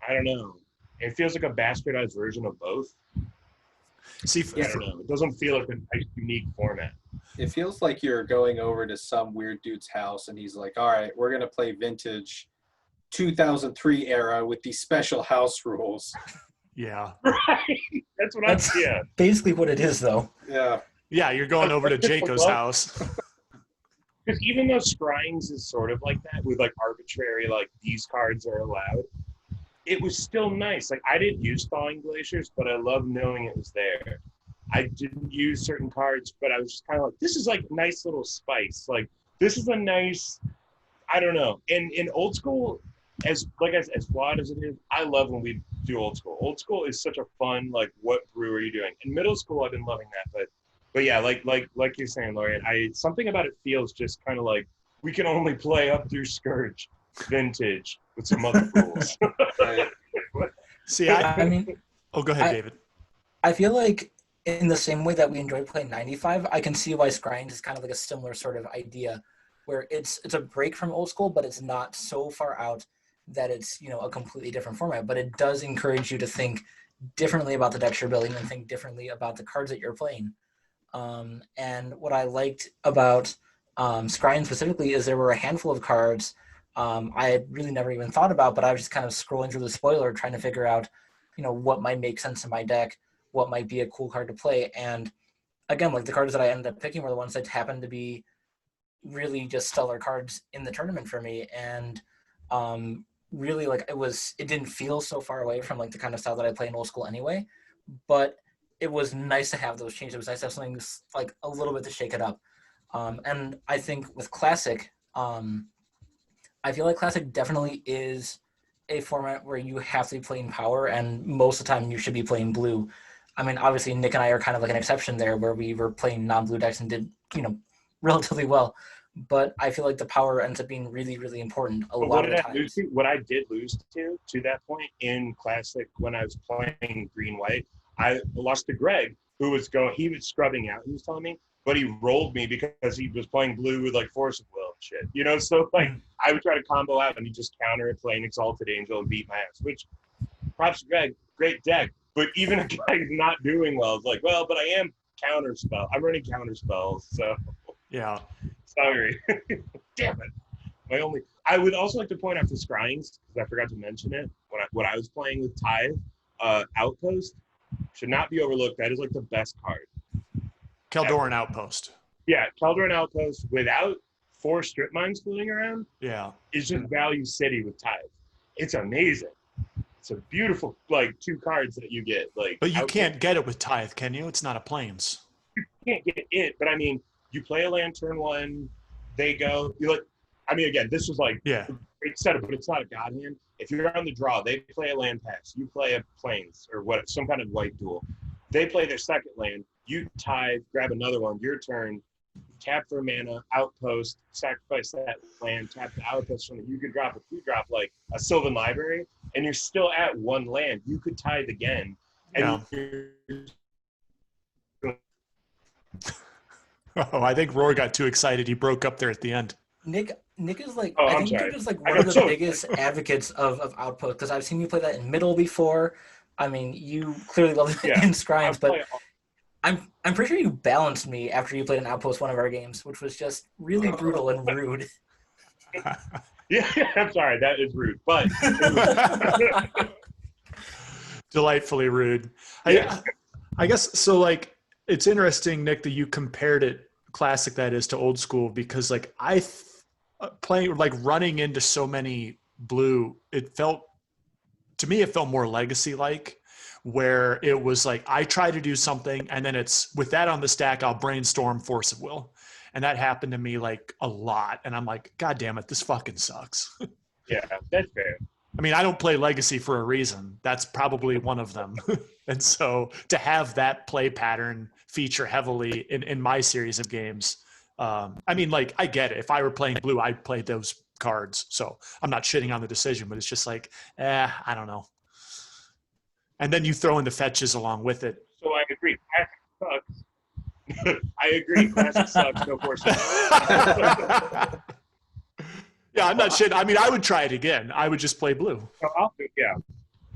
I don't know. It feels like a bastardized version of both. See, I don't know. It doesn't feel like a nice, unique format. It feels like you're going over to some weird dude's house and he's like, all right, we're going to play vintage 2003 era with these special house rules. Yeah. Right. That's basically what it is, though. Yeah. Yeah, you're going over to Jaco's house. Because even though Scryings is sort of like that, with like arbitrary, like these cards are allowed, it was still nice. Like I didn't use Thawing Glaciers, but I love knowing it was there. I didn't use certain cards, but I was just kind of like, this is like nice little spice. Like this is a nice, I don't know. And in old school, as flawed as it is, I love when we do old school. Old school is such a fun, like, what brew are you doing? In middle school, I've been loving that, but yeah, like you're saying, Lauren, something about it feels just kind of like we can only play up through Scourge, vintage with some other rules. See, I mean, oh, go ahead, David. I feel like in the same way that we enjoy playing 95, I can see why Scrying is kind of like a similar sort of idea, where it's a break from old school, but it's not so far out that it's a completely different format. But it does encourage you to think differently about the decks you're building and think differently about the cards that you're playing. And what I liked about Scrying specifically is there were a handful of cards I had really never even thought about, but I was just kind of scrolling through the spoiler trying to figure out, what might make sense in my deck, what might be a cool card to play. And again, like the cards that I ended up picking were the ones that happened to be really just stellar cards in the tournament for me. And really, like, it didn't feel so far away from like the kind of style that I play in old school anyway, but it was nice to have those changes. It was nice to have something like a little bit to shake it up. And I think with Classic, I feel like Classic definitely is a format where you have to be playing power, and most of the time you should be playing blue. I mean, obviously Nick and I are kind of like an exception there, where we were playing non-blue decks and did, relatively well. But I feel like the power ends up being really, really important a But lot what of did the I lose times. to? What I did lose to that point in Classic when I was playing green-white, I lost to Greg, who was he was scrubbing out, he was telling me, but he rolled me because he was playing blue with like Force of Will and shit. So like I would try to combo out and he just counter it, playing Exalted Angel and beat my ass, which props to Greg, great deck. But even a guy who's not doing well is like, well, but I am I'm running counter spells, so Yeah. sorry. Damn it. I would also like to point out for Scryings, because I forgot to mention it, when I was playing with Tithe, Outpost should not be overlooked. That is like the best card. Keldoran Outpost. Yeah, Keldoran Outpost without 4 strip mines floating around Yeah. is just value city with Tithe. It's amazing. It's a beautiful, like, 2 cards that you get. Like, But you can't get it with Tithe, can you? It's not a plains. You can't get it, but I mean, you play a land turn 1, they go, again, this was like Yeah. a great setup, but it's not a god hand. If you're on the draw, they play a land pass, you play a plains or some kind of white duel. They play their second land, you Tithe, grab another one, your turn, tap for mana, outpost, sacrifice that land, tap the outpost from it. You could drop a 2-drop like a Sylvan Library, and you're still at 1 land. You could Tithe again. And Oh, I think Rohr got too excited. He broke up there at the end. Nick is like, Oh, I I'm think sorry. Nick is like one of the biggest advocates of Outpost, because I've seen you play that in middle before. I mean, you clearly love it in Scryings, but I'm pretty sure you balanced me after you played an Outpost one of our games, which was just really brutal and rude. Yeah, I'm sorry, that is rude, but delightfully rude. Yeah. I guess so. Like, it's interesting, Nick, that you compared it, Classic that is, to Old School, because like playing, like running into so many blue, it felt more Legacy like, where it was like I try to do something and then it's with that on the stack, I'll brainstorm Force of Will. And that happened to me like a lot. And I'm like, God damn it, this fucking sucks. Yeah, that's fair. I mean, I don't play Legacy for a reason. That's probably one of them. And so to have that play pattern feature heavily in my series of games, I mean, like, I get it. If I were playing blue, I'd play those cards. So I'm not shitting on the decision, but it's just like, I don't know. And then you throw in the fetches along with it. So I agree. Classic sucks. I agree. Classic sucks. No Force. Yeah, I'm not shitting. I mean, I would try it again. I would just play blue.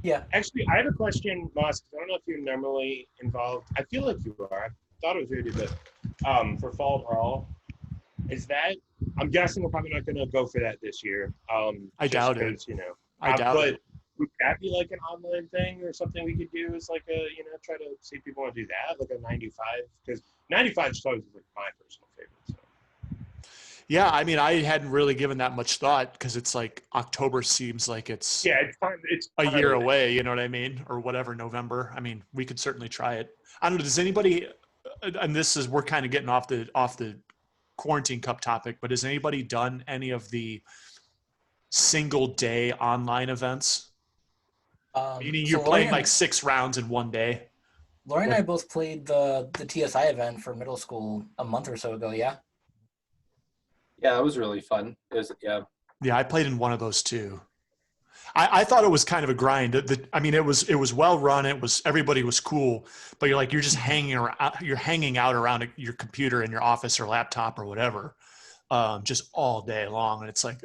Yeah. Actually, I have a question, Moss. I don't know if you're normally involved. I feel like you are. I thought it was really good. For Fall Brawl, is that? I'm guessing we're probably not going to go for that this year. I doubt it. I doubt it. Would that be like an online thing or something we could do as like a, try to see if people want to do that, like a 95? Because 95 just always was like my personal favorite. So. Yeah, I mean, I hadn't really given that much thought because it's like October seems like it's a year away, you know what I mean? Or whatever, November. I mean, we could certainly try it. I don't know, does anybody, and we're kind of getting off the Quarantine Cup topic, but has anybody done any of the single day online events? Meaning you're playing like 6 rounds in one day. Lori and I both played the TSI event for middle school a month or so ago, yeah? Yeah, it was really fun. Yeah, I played in one of those too. I thought it was kind of a grind. I mean, it was well run. Everybody was cool, but you're just hanging around. You're hanging out around your computer in your office or laptop or whatever, just all day long. And it's like,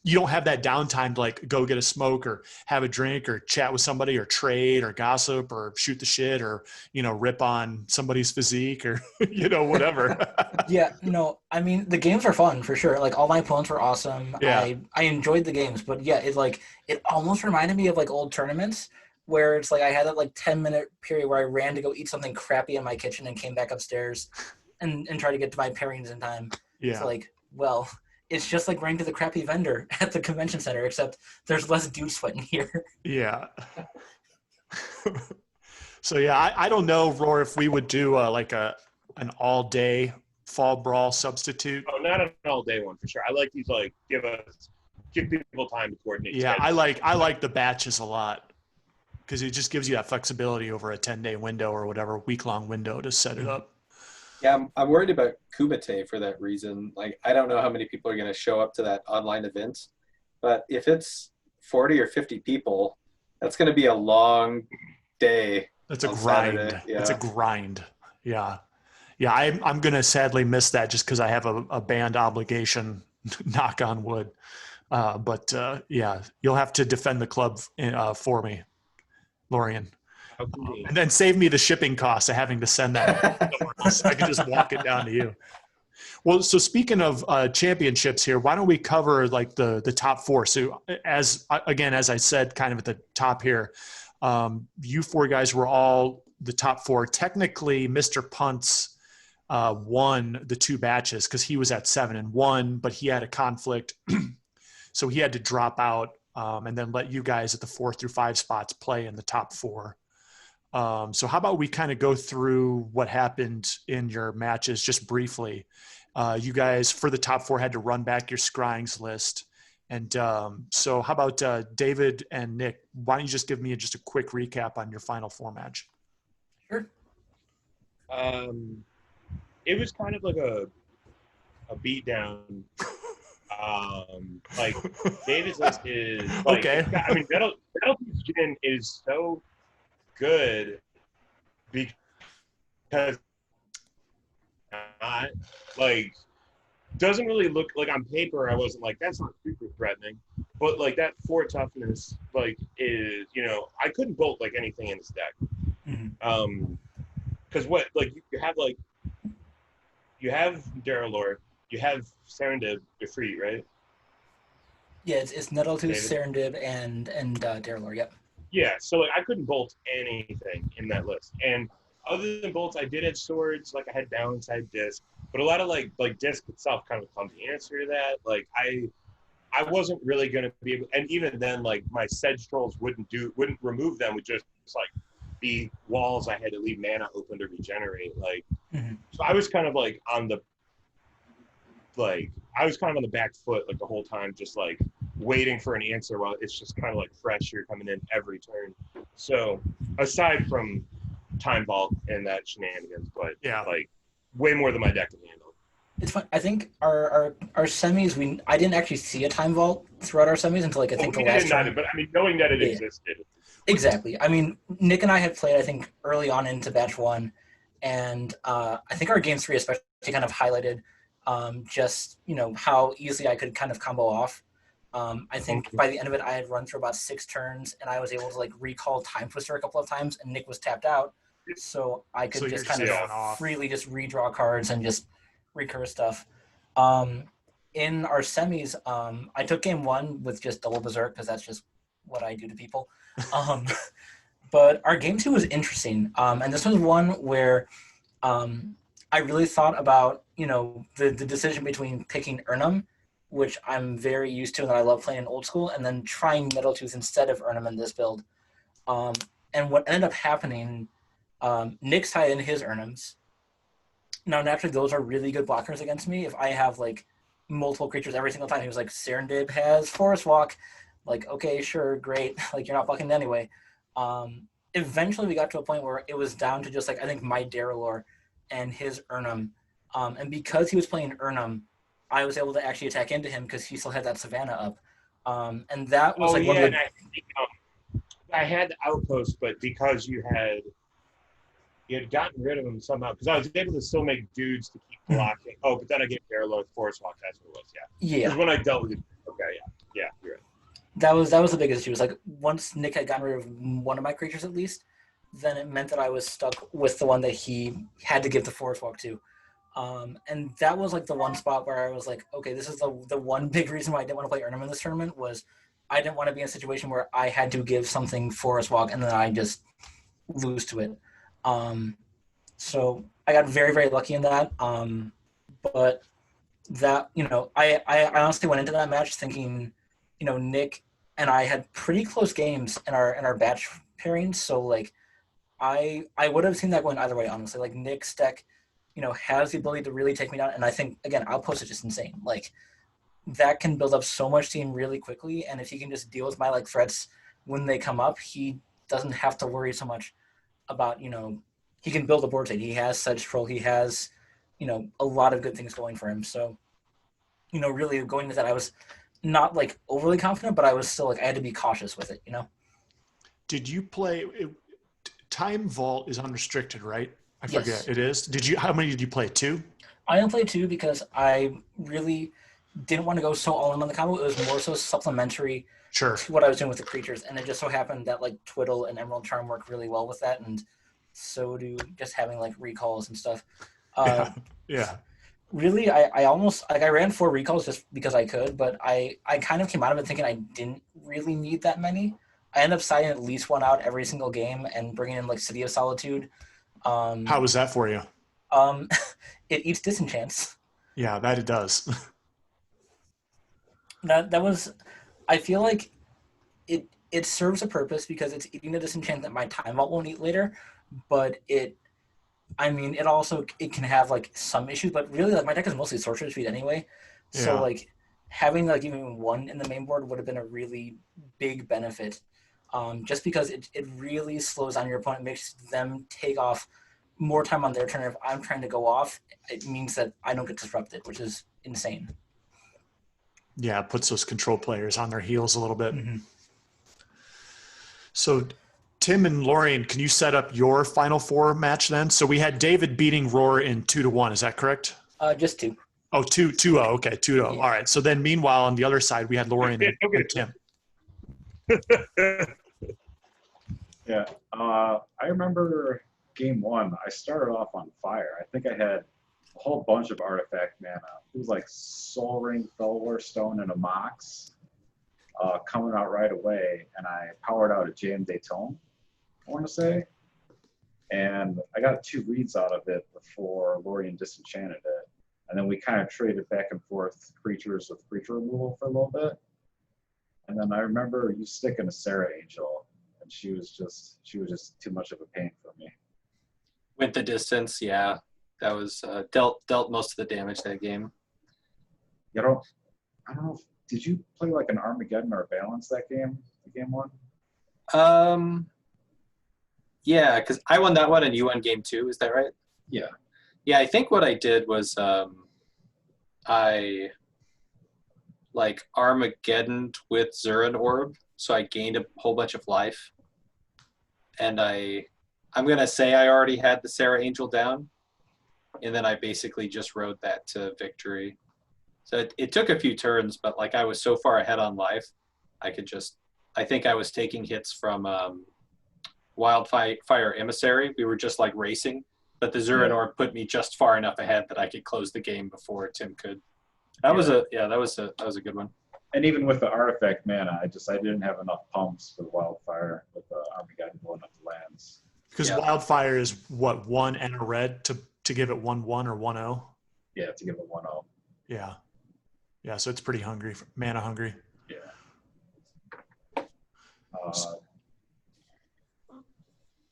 you don't have that downtime to like go get a smoke or have a drink or chat with somebody or trade or gossip or shoot the shit or, rip on somebody's physique or, whatever. Yeah, no, I mean, the games are fun for sure. Like, all my opponents were awesome. Yeah. I enjoyed the games, but yeah, it almost reminded me of like old tournaments where it's like I had that like 10-minute period where I ran to go eat something crappy in my kitchen and came back upstairs and try to get to my pairings in time. Yeah. It's like, well, it's just like running to the crappy vendor at the convention center, except there's less dude sweat in here. Yeah. So yeah, I don't know, Rohr, if we would do like an all-day Fall Brawl substitute. Oh, not an all-day one for sure. I like these, like, give us give people time to coordinate. Yeah, schedules. I like the batches a lot because it just gives you that flexibility over a 10-day window or whatever week-long window to set it up. Yeah, I'm worried about Kumite for that reason. Like, I don't know how many people are going to show up to that online event, but if it's 40 or 50 people, that's going to be a long day. That's a on grind. Saturday. Yeah. It's a grind. Yeah. Yeah, I'm going to sadly miss that just because I have a band obligation, knock on wood. But yeah, you'll have to defend the club for me, Lorian. And then save me the shipping costs of having to send that somewhere else. I can just walk it down to you. Well, so speaking of championships here, why don't we cover like the top four? So as I said, kind of at the top here, you four guys were all the top four. Technically, Mr. Punts won the two batches because he was at 7-1, but he had a conflict. So he had to drop out and then let you guys at the 4 through 5 spots play in the top four. So how about we kind of go through what happened in your matches just briefly. You guys, for the top four, had to run back your Scryings list. And so how about David and Nick? Why don't you just give me just a quick recap on your final four match? Sure. It was kind of like a beat down. Like David's list is like, okay. I mean, Battlefield Gin is so good because not like doesn't really look like on paper. I wasn't like that's not super threatening, but like that 4 toughness like is I couldn't bolt like anything in this deck. Because what like you have Darylor, you have Serendib, you're free, right? Yeah, it's Nettletooth, Serendib, and Darylor. Yep. Yeah, so like, I couldn't bolt anything in that list, and other than bolts, I did have swords. Like I had balance, I had disc, but a lot of like disc itself kind of comes to answer that. Like I wasn't really going to be able, and even then, like my sedge trolls wouldn't remove them. Would just like be walls I had to leave mana open to regenerate. Like so I was kind of like on the back foot like the whole time, just like waiting for an answer while it's just kind of like fresh. You're coming in every turn. So aside from time vault and that shenanigans, but yeah, like way more than my deck can handle. It's fun. I think our semis, I didn't actually see a time vault throughout our semis until like I think the last turn. But I mean, knowing that it existed. Exactly. I mean, Nick and I had played I think early on into batch 1, and I think our game 3 especially kind of highlighted just how easily I could kind of combo off. I think by the end of it, I had run through about 6 turns, and I was able to like recall Time Twister a couple of times, and Nick was tapped out, so I could just kind of freely just redraw cards and just recur stuff. In our semis, I took game 1 with just double berserk because that's just what I do to people. But our game 2 was interesting, and this was one where I really thought about the decision between picking Urnum, which I'm very used to and that I love playing in old school, and then trying Nettletooth instead of Urnum in this build. And what ended up happening, Nick tied in his Urnums. Now, naturally, those are really good blockers against me. If I have, like, multiple creatures every single time, he was like, Serendib has Forest Walk. Like, okay, sure, great. Like, you're not blocking anyway. Eventually, we got to a point where it was down to just, like, I think my Darylor and his Urnum. And because he was playing Urnum, I was able to actually attack into him because he still had that Savannah up. And that was one of the... I had the outpost, but because you had gotten rid of him somehow, because I was able to still make dudes to keep blocking. Oh, but then I get Darylor with Forest Walk. That's what it was, yeah. Because when I dealt with it, okay, yeah, you're right. That was the biggest issue. It was like once Nick had gotten rid of one of my creatures at least, then it meant that I was stuck with the one that he had to give the Forest Walk to. And that was like the one spot where I was like, okay, this is the one big reason why I didn't want to play Urnum in this tournament was I didn't want to be in a situation where I had to give something Forest Walk and then I just lose to it. So I got very, very lucky in that. But that, I honestly went into that match thinking, Nick and I had pretty close games in our batch pairings. So like I would have seen that going either way, honestly. Like Nick's deck, has the ability to really take me down. And I think, again, Outpost is just insane. Like that can build up so much steam really quickly. And if he can just deal with my like threats when they come up, he doesn't have to worry so much about, he can build a board state. He has Sedge Troll. He has, a lot of good things going for him. So, really going into that, I was not like overly confident, but I was still like, I had to be cautious with it, Did you play Time Vault is unrestricted, right? I Yes. forget. It is. How many did you play? 2? I only played 2 because I really didn't want to go so all in on the combo. It was more so supplementary Sure. to what I was doing with the creatures. And it just so happened that like Twiddle and Emerald Charm work really well with that. And so do just having like recalls and stuff. Yeah. Really, I almost like I ran 4 recalls just because I could, but I kind of came out of it thinking I didn't really need that many. I ended up siding at least 1 out every single game and bringing in like City of Solitude. How was that for you? It eats disenchants. Yeah, that it does. That was, I feel like it serves a purpose because it's eating the disenchant that my Time Vault won't eat later, but it also can have like some issues, but really like my deck is mostly sorcerer speed anyway. So Yeah. like having like even 1 in the main board would have been a really big benefit. Just because it really slows down your opponent, makes them take off more time on their turn. If I'm trying to go off, it means that I don't get disrupted, which is insane. Yeah, it puts those control players on their heels a little bit. Mm-hmm. So Tim and Lorian, can you set up your Final Four match then? So we had David beating Rohr in 2-1. Is that correct? Just 2. Oh, 2-0. Okay, 2-0. Yeah. All right. So then meanwhile, on the other side, we had Lorian and Tim. Yeah. I remember game 1, I started off on fire. I think I had a whole bunch of artifact mana. It was like Soul Ring, Felwar Stone, and a Mox coming out right away. And I powered out a Jam Dayton, I want to say. And I got 2 reads out of it before Lorian disenchanted it. And then we kind of traded back and forth creatures with creature removal for a little bit. And then I remember you sticking a Sarah Angel, and she was just too much of a pain for me. Went the distance, yeah. That was dealt most of the damage that game. I don't know. Did you play like an Armageddon or a Balance that game? Game 1? Yeah, because I won that one and you won game 2. Is that right? Yeah. Yeah, I think what I did was I like Armageddon with Zurin Orb, so I gained a whole bunch of life. And I'm gonna say I already had the Sarah Angel down, and then I basically just rode that to victory. So it took a few turns, but like I was so far ahead on life, I think I was taking hits from Wildfire Emissary. We were just like racing, but the Zurin Orb put me just far enough ahead that I could close the game before Tim could. That was a good one. And even with the artifact mana, I didn't have enough pumps for the Wildfire with the Armageddon blowing up the lands. Because Wildfire is what, 1 and a red to give it 1/1 or 1/0? Yeah, to give it 1/0. Yeah. Yeah, so it's pretty hungry, mana hungry. Yeah.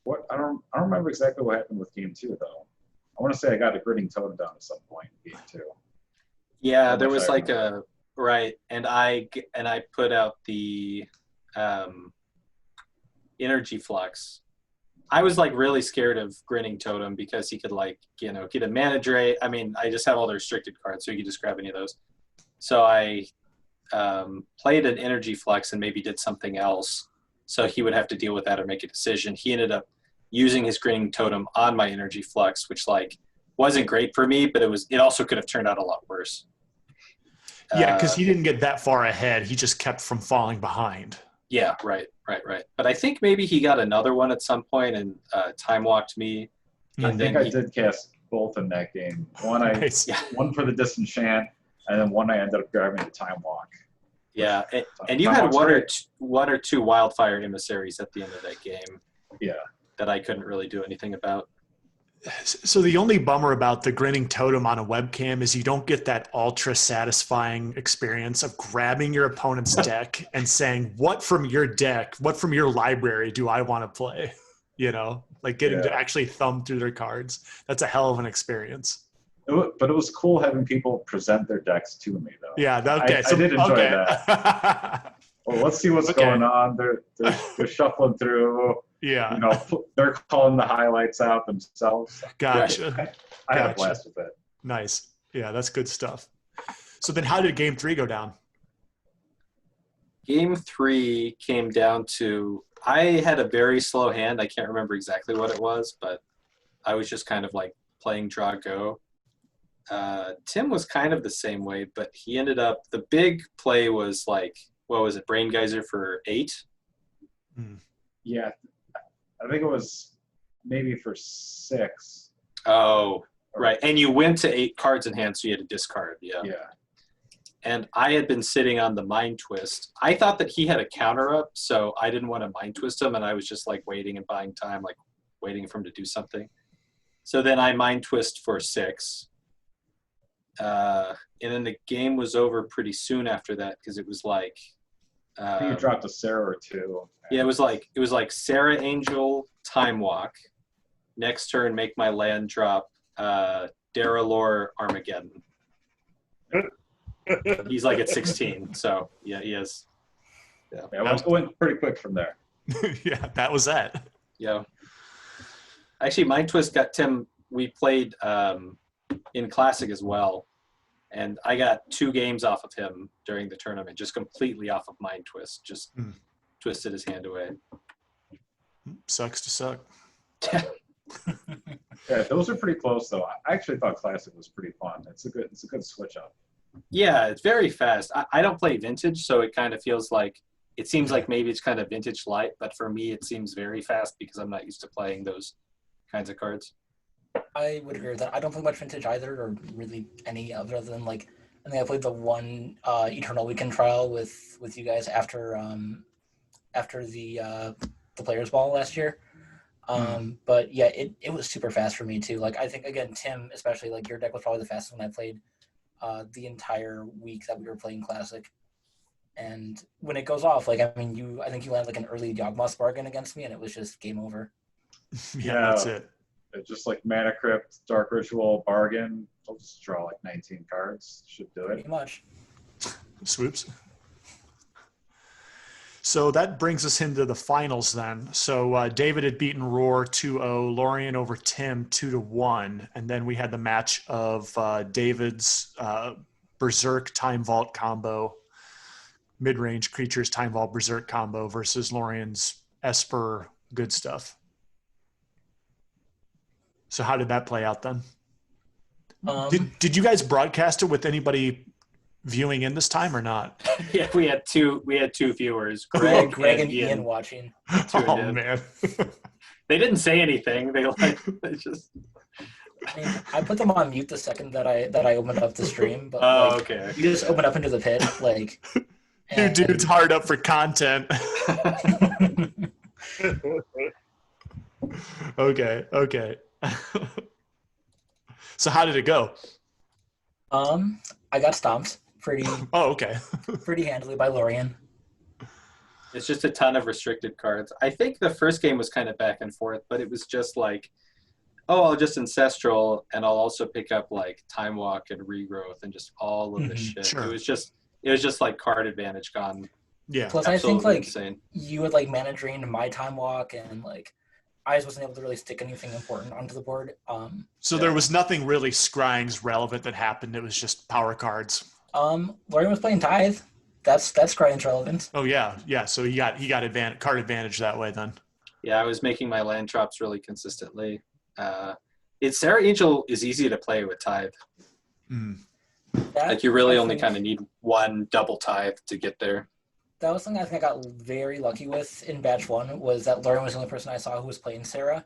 What I don't remember exactly what happened with game 2 though. I want to say I got a Gritting Totem down at some point in game 2. Yeah, there was like right, and I put out the Energy Flux. I was like really scared of Grinning Totem because he could like, get a mana drain. I mean, I just have all the restricted cards, so you could just grab any of those. So I played an Energy Flux and maybe did something else. So he would have to deal with that or make a decision. He ended up using his Grinning Totem on my Energy Flux, which like wasn't great for me, but it also could have turned out a lot worse. Yeah, because he didn't get that far ahead. He just kept from falling behind. Yeah, right. But I think maybe he got another one at some point and time walked me. I think I did cast both in that game. One one for the disenchant, and then one I ended up grabbing the time walk. Yeah, and you had one or two Wildfire Emissaries at the end of that game. Yeah, that I couldn't really do anything about. So the only bummer about the Grinning Totem on a webcam is you don't get that ultra satisfying experience of grabbing your opponent's deck and saying, what from your deck, what from your library do I want to play? Like getting to actually thumb through their cards. That's a hell of an experience. But it was cool having people present their decks to me, though. Yeah, okay. I did enjoy okay. that. Well, let's see what's going on. They're shuffling through. Yeah. You know, they're calling the highlights out themselves. Gotcha. I had a blast with it. Nice. Yeah, that's good stuff. So then how did game 3 go down? Game 3 came down to, I had a very slow hand. I can't remember exactly what it was, but I was just kind of like playing draw go. Tim was kind of the same way, but he ended up, the big play was like, what was it, Brain Geyser for 8? Yeah, I think it was maybe for 6. Oh, right. And you went to 8 cards in hand, so you had to discard. Yeah. And I had been sitting on the Mind Twist. I thought that he had a counter up, so I didn't want to Mind Twist him, and I was just like waiting and buying time, like waiting for him to do something. So then I Mind Twist for 6. And then the game was over pretty soon after that, because it was like I think you dropped a Sarah or 2. Yeah, it was like Sarah Angel, Time Walk. Next turn, make my land drop Daralore Armageddon. He's like at 16, so yeah, he is. Yeah, it went pretty quick from there. Yeah, that was that. Yeah. Actually, Mind Twist got Tim. We played in Classic as well, and I got 2 games off of him during the tournament, just completely off of Mind Twist. Just twisted his hand away. Sucks to suck. Yeah, those are pretty close though. I actually thought Classic was pretty fun. It's a good switch up. Yeah, it's very fast. I don't play Vintage, so it kind of feels like, it seems like maybe it's kind of Vintage light, but for me it seems very fast because I'm not used to playing those kinds of cards. I would agree with that. I don't play much Vintage either, or really any other than like, I think I played the one Eternal Weekend trial with you guys after the Players Ball last year. But yeah, it was super fast for me too. Like, I think, again, Tim, especially, like, your deck was probably the fastest one I played the entire week that we were playing Classic. And when it goes off, like, I mean, I think you landed like an early Yawgmoth bargain against me, and it was just game over. Yeah, that's it. It's just like Mana Crypt, Dark Ritual, bargain. I'll just draw like 19 cards. Should do it. Pretty much. Swoops. So that brings us into the finals then. So David had beaten Rohr 2-0, Lorian over Tim 2-1, and then we had the match of David's Berserk Time Vault combo, mid-range creatures Time Vault Berserk combo versus Lorian's Esper good stuff. So how did that play out then? Did you guys broadcast it with anybody viewing in this time or not? Yeah, we had two viewers, Greg and Ian watching. Oh man. They didn't say anything. They just. I put them on mute the second that I opened up the stream, but okay. You just open up into the pit, like. Your dude's hard up for content. Okay. So how did it go? I got stomped pretty handily by Lorian. It's just a ton of restricted cards. I think the first game was kind of back and forth, but it was just like, I'll just Ancestral, and I'll also pick up like Time Walk and Regrowth and just all of this shit. Sure. It was just like card advantage gone. Yeah. Plus, I think like insane. You would like mana drain my Time Walk, and like I just wasn't able to really stick anything important onto the board. So there was nothing really Scryings relevant that happened. It was just power cards. Lorian was playing Tithe. That's Scryings relevant. Oh yeah. So he got card advantage that way then. Yeah, I was making my land drops really consistently. Sarah Angel is easy to play with Tithe. Like you really only kind of need one double Tithe to get there. That was something I think I got very lucky with in batch 1, was that Lorian was the only person I saw who was playing Sarah,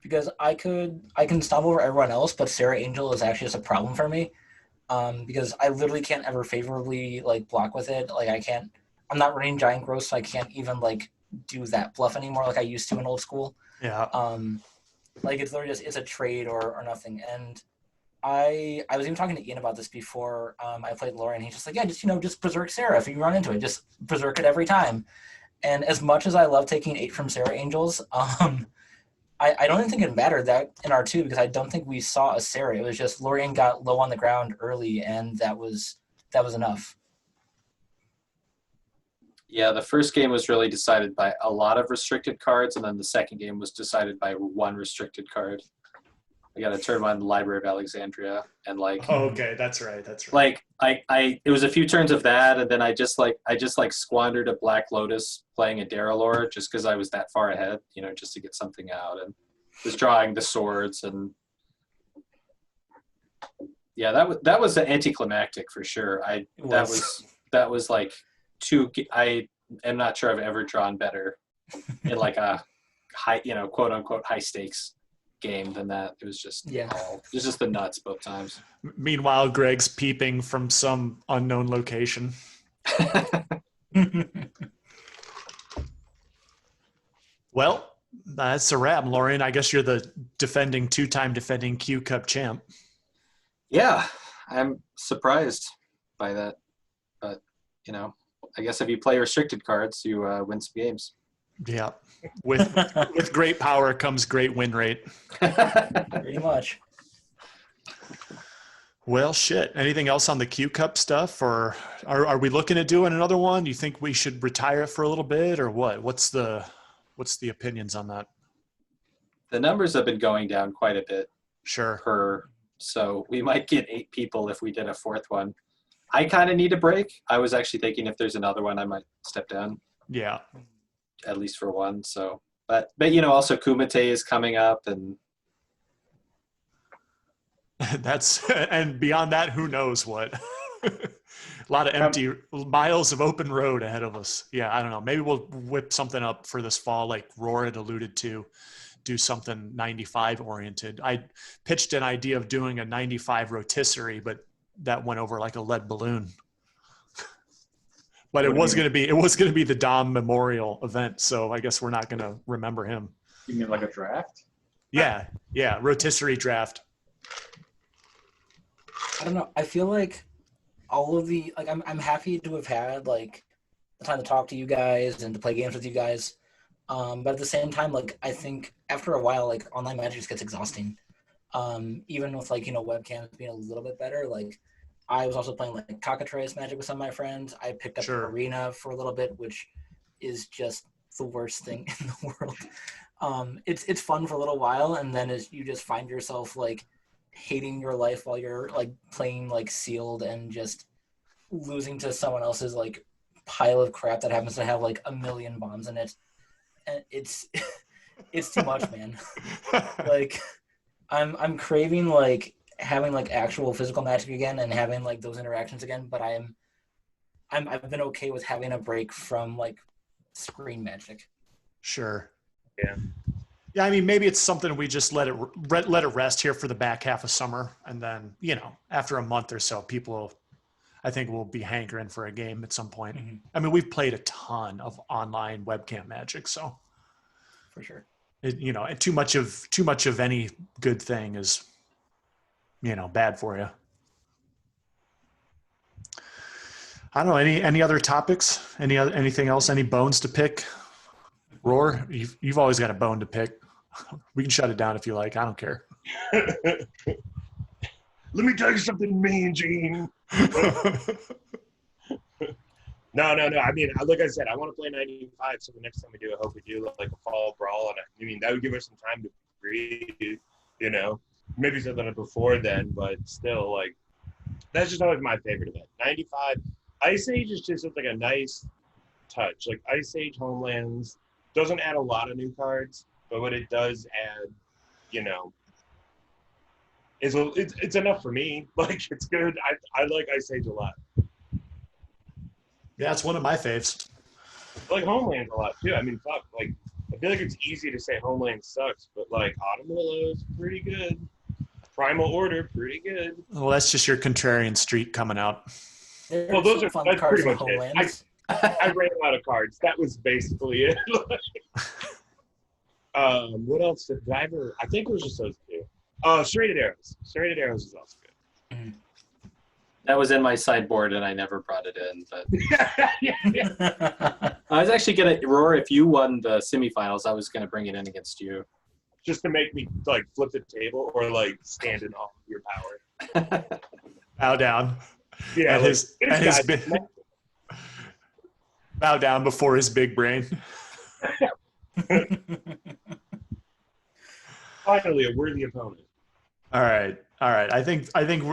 because I can stomp over everyone else, but Sarah Angel is actually just a problem for me, because I literally can't ever favorably like block with it. Like I'm not running Giant Growth, so I can't even like do that bluff anymore like I used to in old school. Yeah. Like it's literally just, it's a trade or nothing. And I was even talking to Ian about this before I played Lorian. He's just like, yeah, just Berserk Sarah. If you run into it, just Berserk it every time. And as much as I love taking 8 from Sarah Angels, I I don't even think it mattered that in R2 because I don't think we saw a Sarah. It was just Lorian got low on the ground early, and that was enough. Yeah, the first game was really decided by a lot of restricted cards, and then the second game was decided by one restricted card. I got to turn on the Library of Alexandria, and like. Oh, okay, that's right. Like I it was a few turns of that, and then I just squandered a Black Lotus playing a Daralore just because I was that far ahead, just to get something out, and was drawing the swords, and yeah, that was anticlimactic for sure. That was like I am not sure I've ever drawn better in like a high, quote unquote high stakes game than that. It was just it was just the nuts both times. Meanwhile, Greg's peeping from some unknown location. Well, that's a wrap, Lorian. I guess you're the two-time defending Q-Cup champ. Yeah, I'm surprised by that, but I guess if you play restricted cards, you win some games. Yeah, with great power comes great win rate. Pretty much. Well, shit. Anything else on the Q-Cup stuff, or are we looking at doing another one? Do you think we should retire it for a little bit, or what? What's the opinions on that? The numbers have been going down quite a bit. Sure. So we might get 8 people if we did a fourth one. I kind of need a break. I was actually thinking if there's another one, I might step down. Yeah. At least for one. So, but also Kumite is coming up, and and beyond that, who knows what? A lot of empty miles of open road ahead of us. Yeah, I don't know. Maybe we'll whip something up for this fall, like Rohr had alluded to, do something 95 oriented. I pitched an idea of doing a 95 rotisserie, but that went over like a lead balloon. But it was going to be the Dom Memorial event, so I guess we're not going to remember him. You mean like a draft? Yeah, rotisserie draft. I don't know. I feel like all of the I'm happy to have had like the time to talk to you guys and to play games with you guys. But at the same time, I think after a while, online Magic just gets exhausting. Even with webcams being a little bit better, I was also playing Cockatrice Magic with some of my friends. I picked up Arena for a little bit, which is just the worst thing in the world. It's fun for a little while, and then as you just find yourself hating your life while you're playing sealed and just losing to someone else's pile of crap that happens to have a million bombs in it. And it's too much, man. I'm craving having actual physical Magic again and having those interactions again, but I've been okay with having a break from screen Magic. Sure. Yeah. Yeah, I mean, maybe it's something we just let it rest here for the back half of summer, and then after a month or so, I think we'll be hankering for a game at some point. Mm-hmm. I mean, we've played a ton of online webcam Magic, so for sure, too much of any good thing is bad for you. I don't know. Any other topics? Anything else? Any bones to pick? Rohr, you've always got a bone to pick. We can shut it down if you like. I don't care. Let me tell you something, Mean Gene. No. I mean, like I said, I want to play 95. So the next time we do, I hope we do a fall brawl. And I mean, that would give us some time to breathe. Maybe something before then, but still, that's just always my favorite event. 95. Ice Age is just a nice touch. Ice Age Homelands doesn't add a lot of new cards, but what it does add, it's enough for me. It's good. I like Ice Age a lot. Yeah, it's one of my faves. I like Homelands a lot too. I mean, fuck. I feel like it's easy to say Homeland sucks, but Autumn Willow's pretty good. Primal Order, pretty good. Well, that's just your contrarian streak coming out. Well, those are fun cards in Homelands. I ran out of cards. That was basically it. What else did I ever? I think it was just those two. Serrated Arrows. Serrated Arrows is also good. Mm-hmm. That was in my sideboard, and I never brought it in. But yeah. I was actually gonna, Rohr, if you won the semifinals, I was gonna bring it in against you. just to make me like flip the table or like stand in awe of your power. Bow down. Yeah, And like, his bow down before his big brain. Finally, a worthy opponent. All right. I think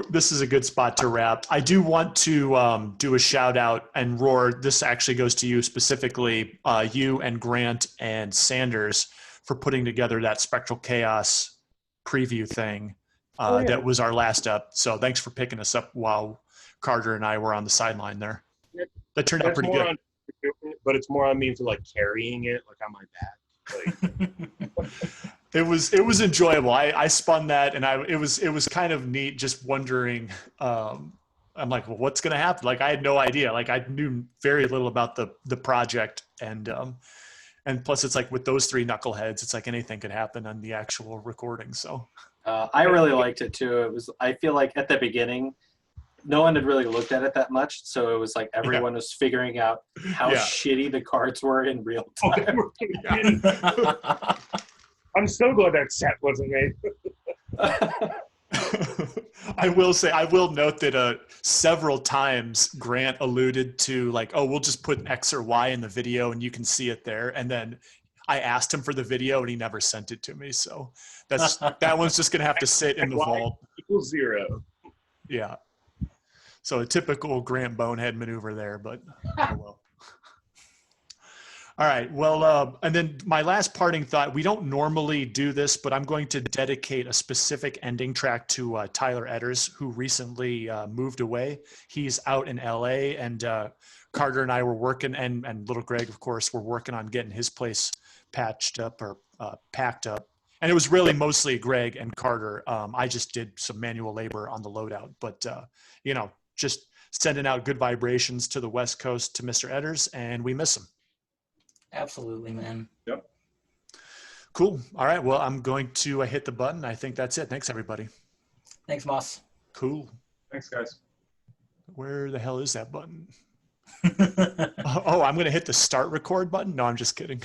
this is a good spot to wrap. I do want to do a shout out, and Rohr, this actually goes to you specifically, you and Grant and Sanders for putting together that Spectral Chaos preview thing. That was our last up. So thanks for picking us up while Carter and I were on the sideline there. Yep. That turned out pretty good. But it's more on me for like carrying it, like on my back. Like, It was enjoyable. I spun that, and it was kind of neat just wondering. I'm like, well, what's going to happen? Like, I had no idea. Like, I knew very little about the project, and plus, it's like with those three knuckleheads, it's like anything could happen on the actual recording. So, I really liked it too. I feel like at the beginning, no one had really looked at it that much, so it was like everyone was figuring out how shitty the cards were in real time. I'm so glad that set wasn't made. I will note that several times Grant alluded to like, oh, we'll just put X or Y in the video and you can see it there. And then I asked him for the video and he never sent it to me. So that one's just going to have to sit in the vault. Equals 0. Yeah. So a typical Grant bonehead maneuver there, but oh well. All right. Well, and then my last parting thought, we don't normally do this, but I'm going to dedicate a specific ending track to Tyler Edders, who recently moved away. He's out in LA, and Carter and I were working, and little Greg, of course, were working on getting his place patched up or packed up. And it was really mostly Greg and Carter. I just did some manual labor on the loadout, but, just sending out good vibrations to the West Coast to Mr. Edders, and we miss him. Absolutely, man. Yep. Cool. All right. Well, I'm going to hit the button. I think that's it. Thanks, everybody. Thanks, Moss. Cool. Thanks, guys. Where the hell is that button? Oh, I'm going to hit the start record button? No, I'm just kidding.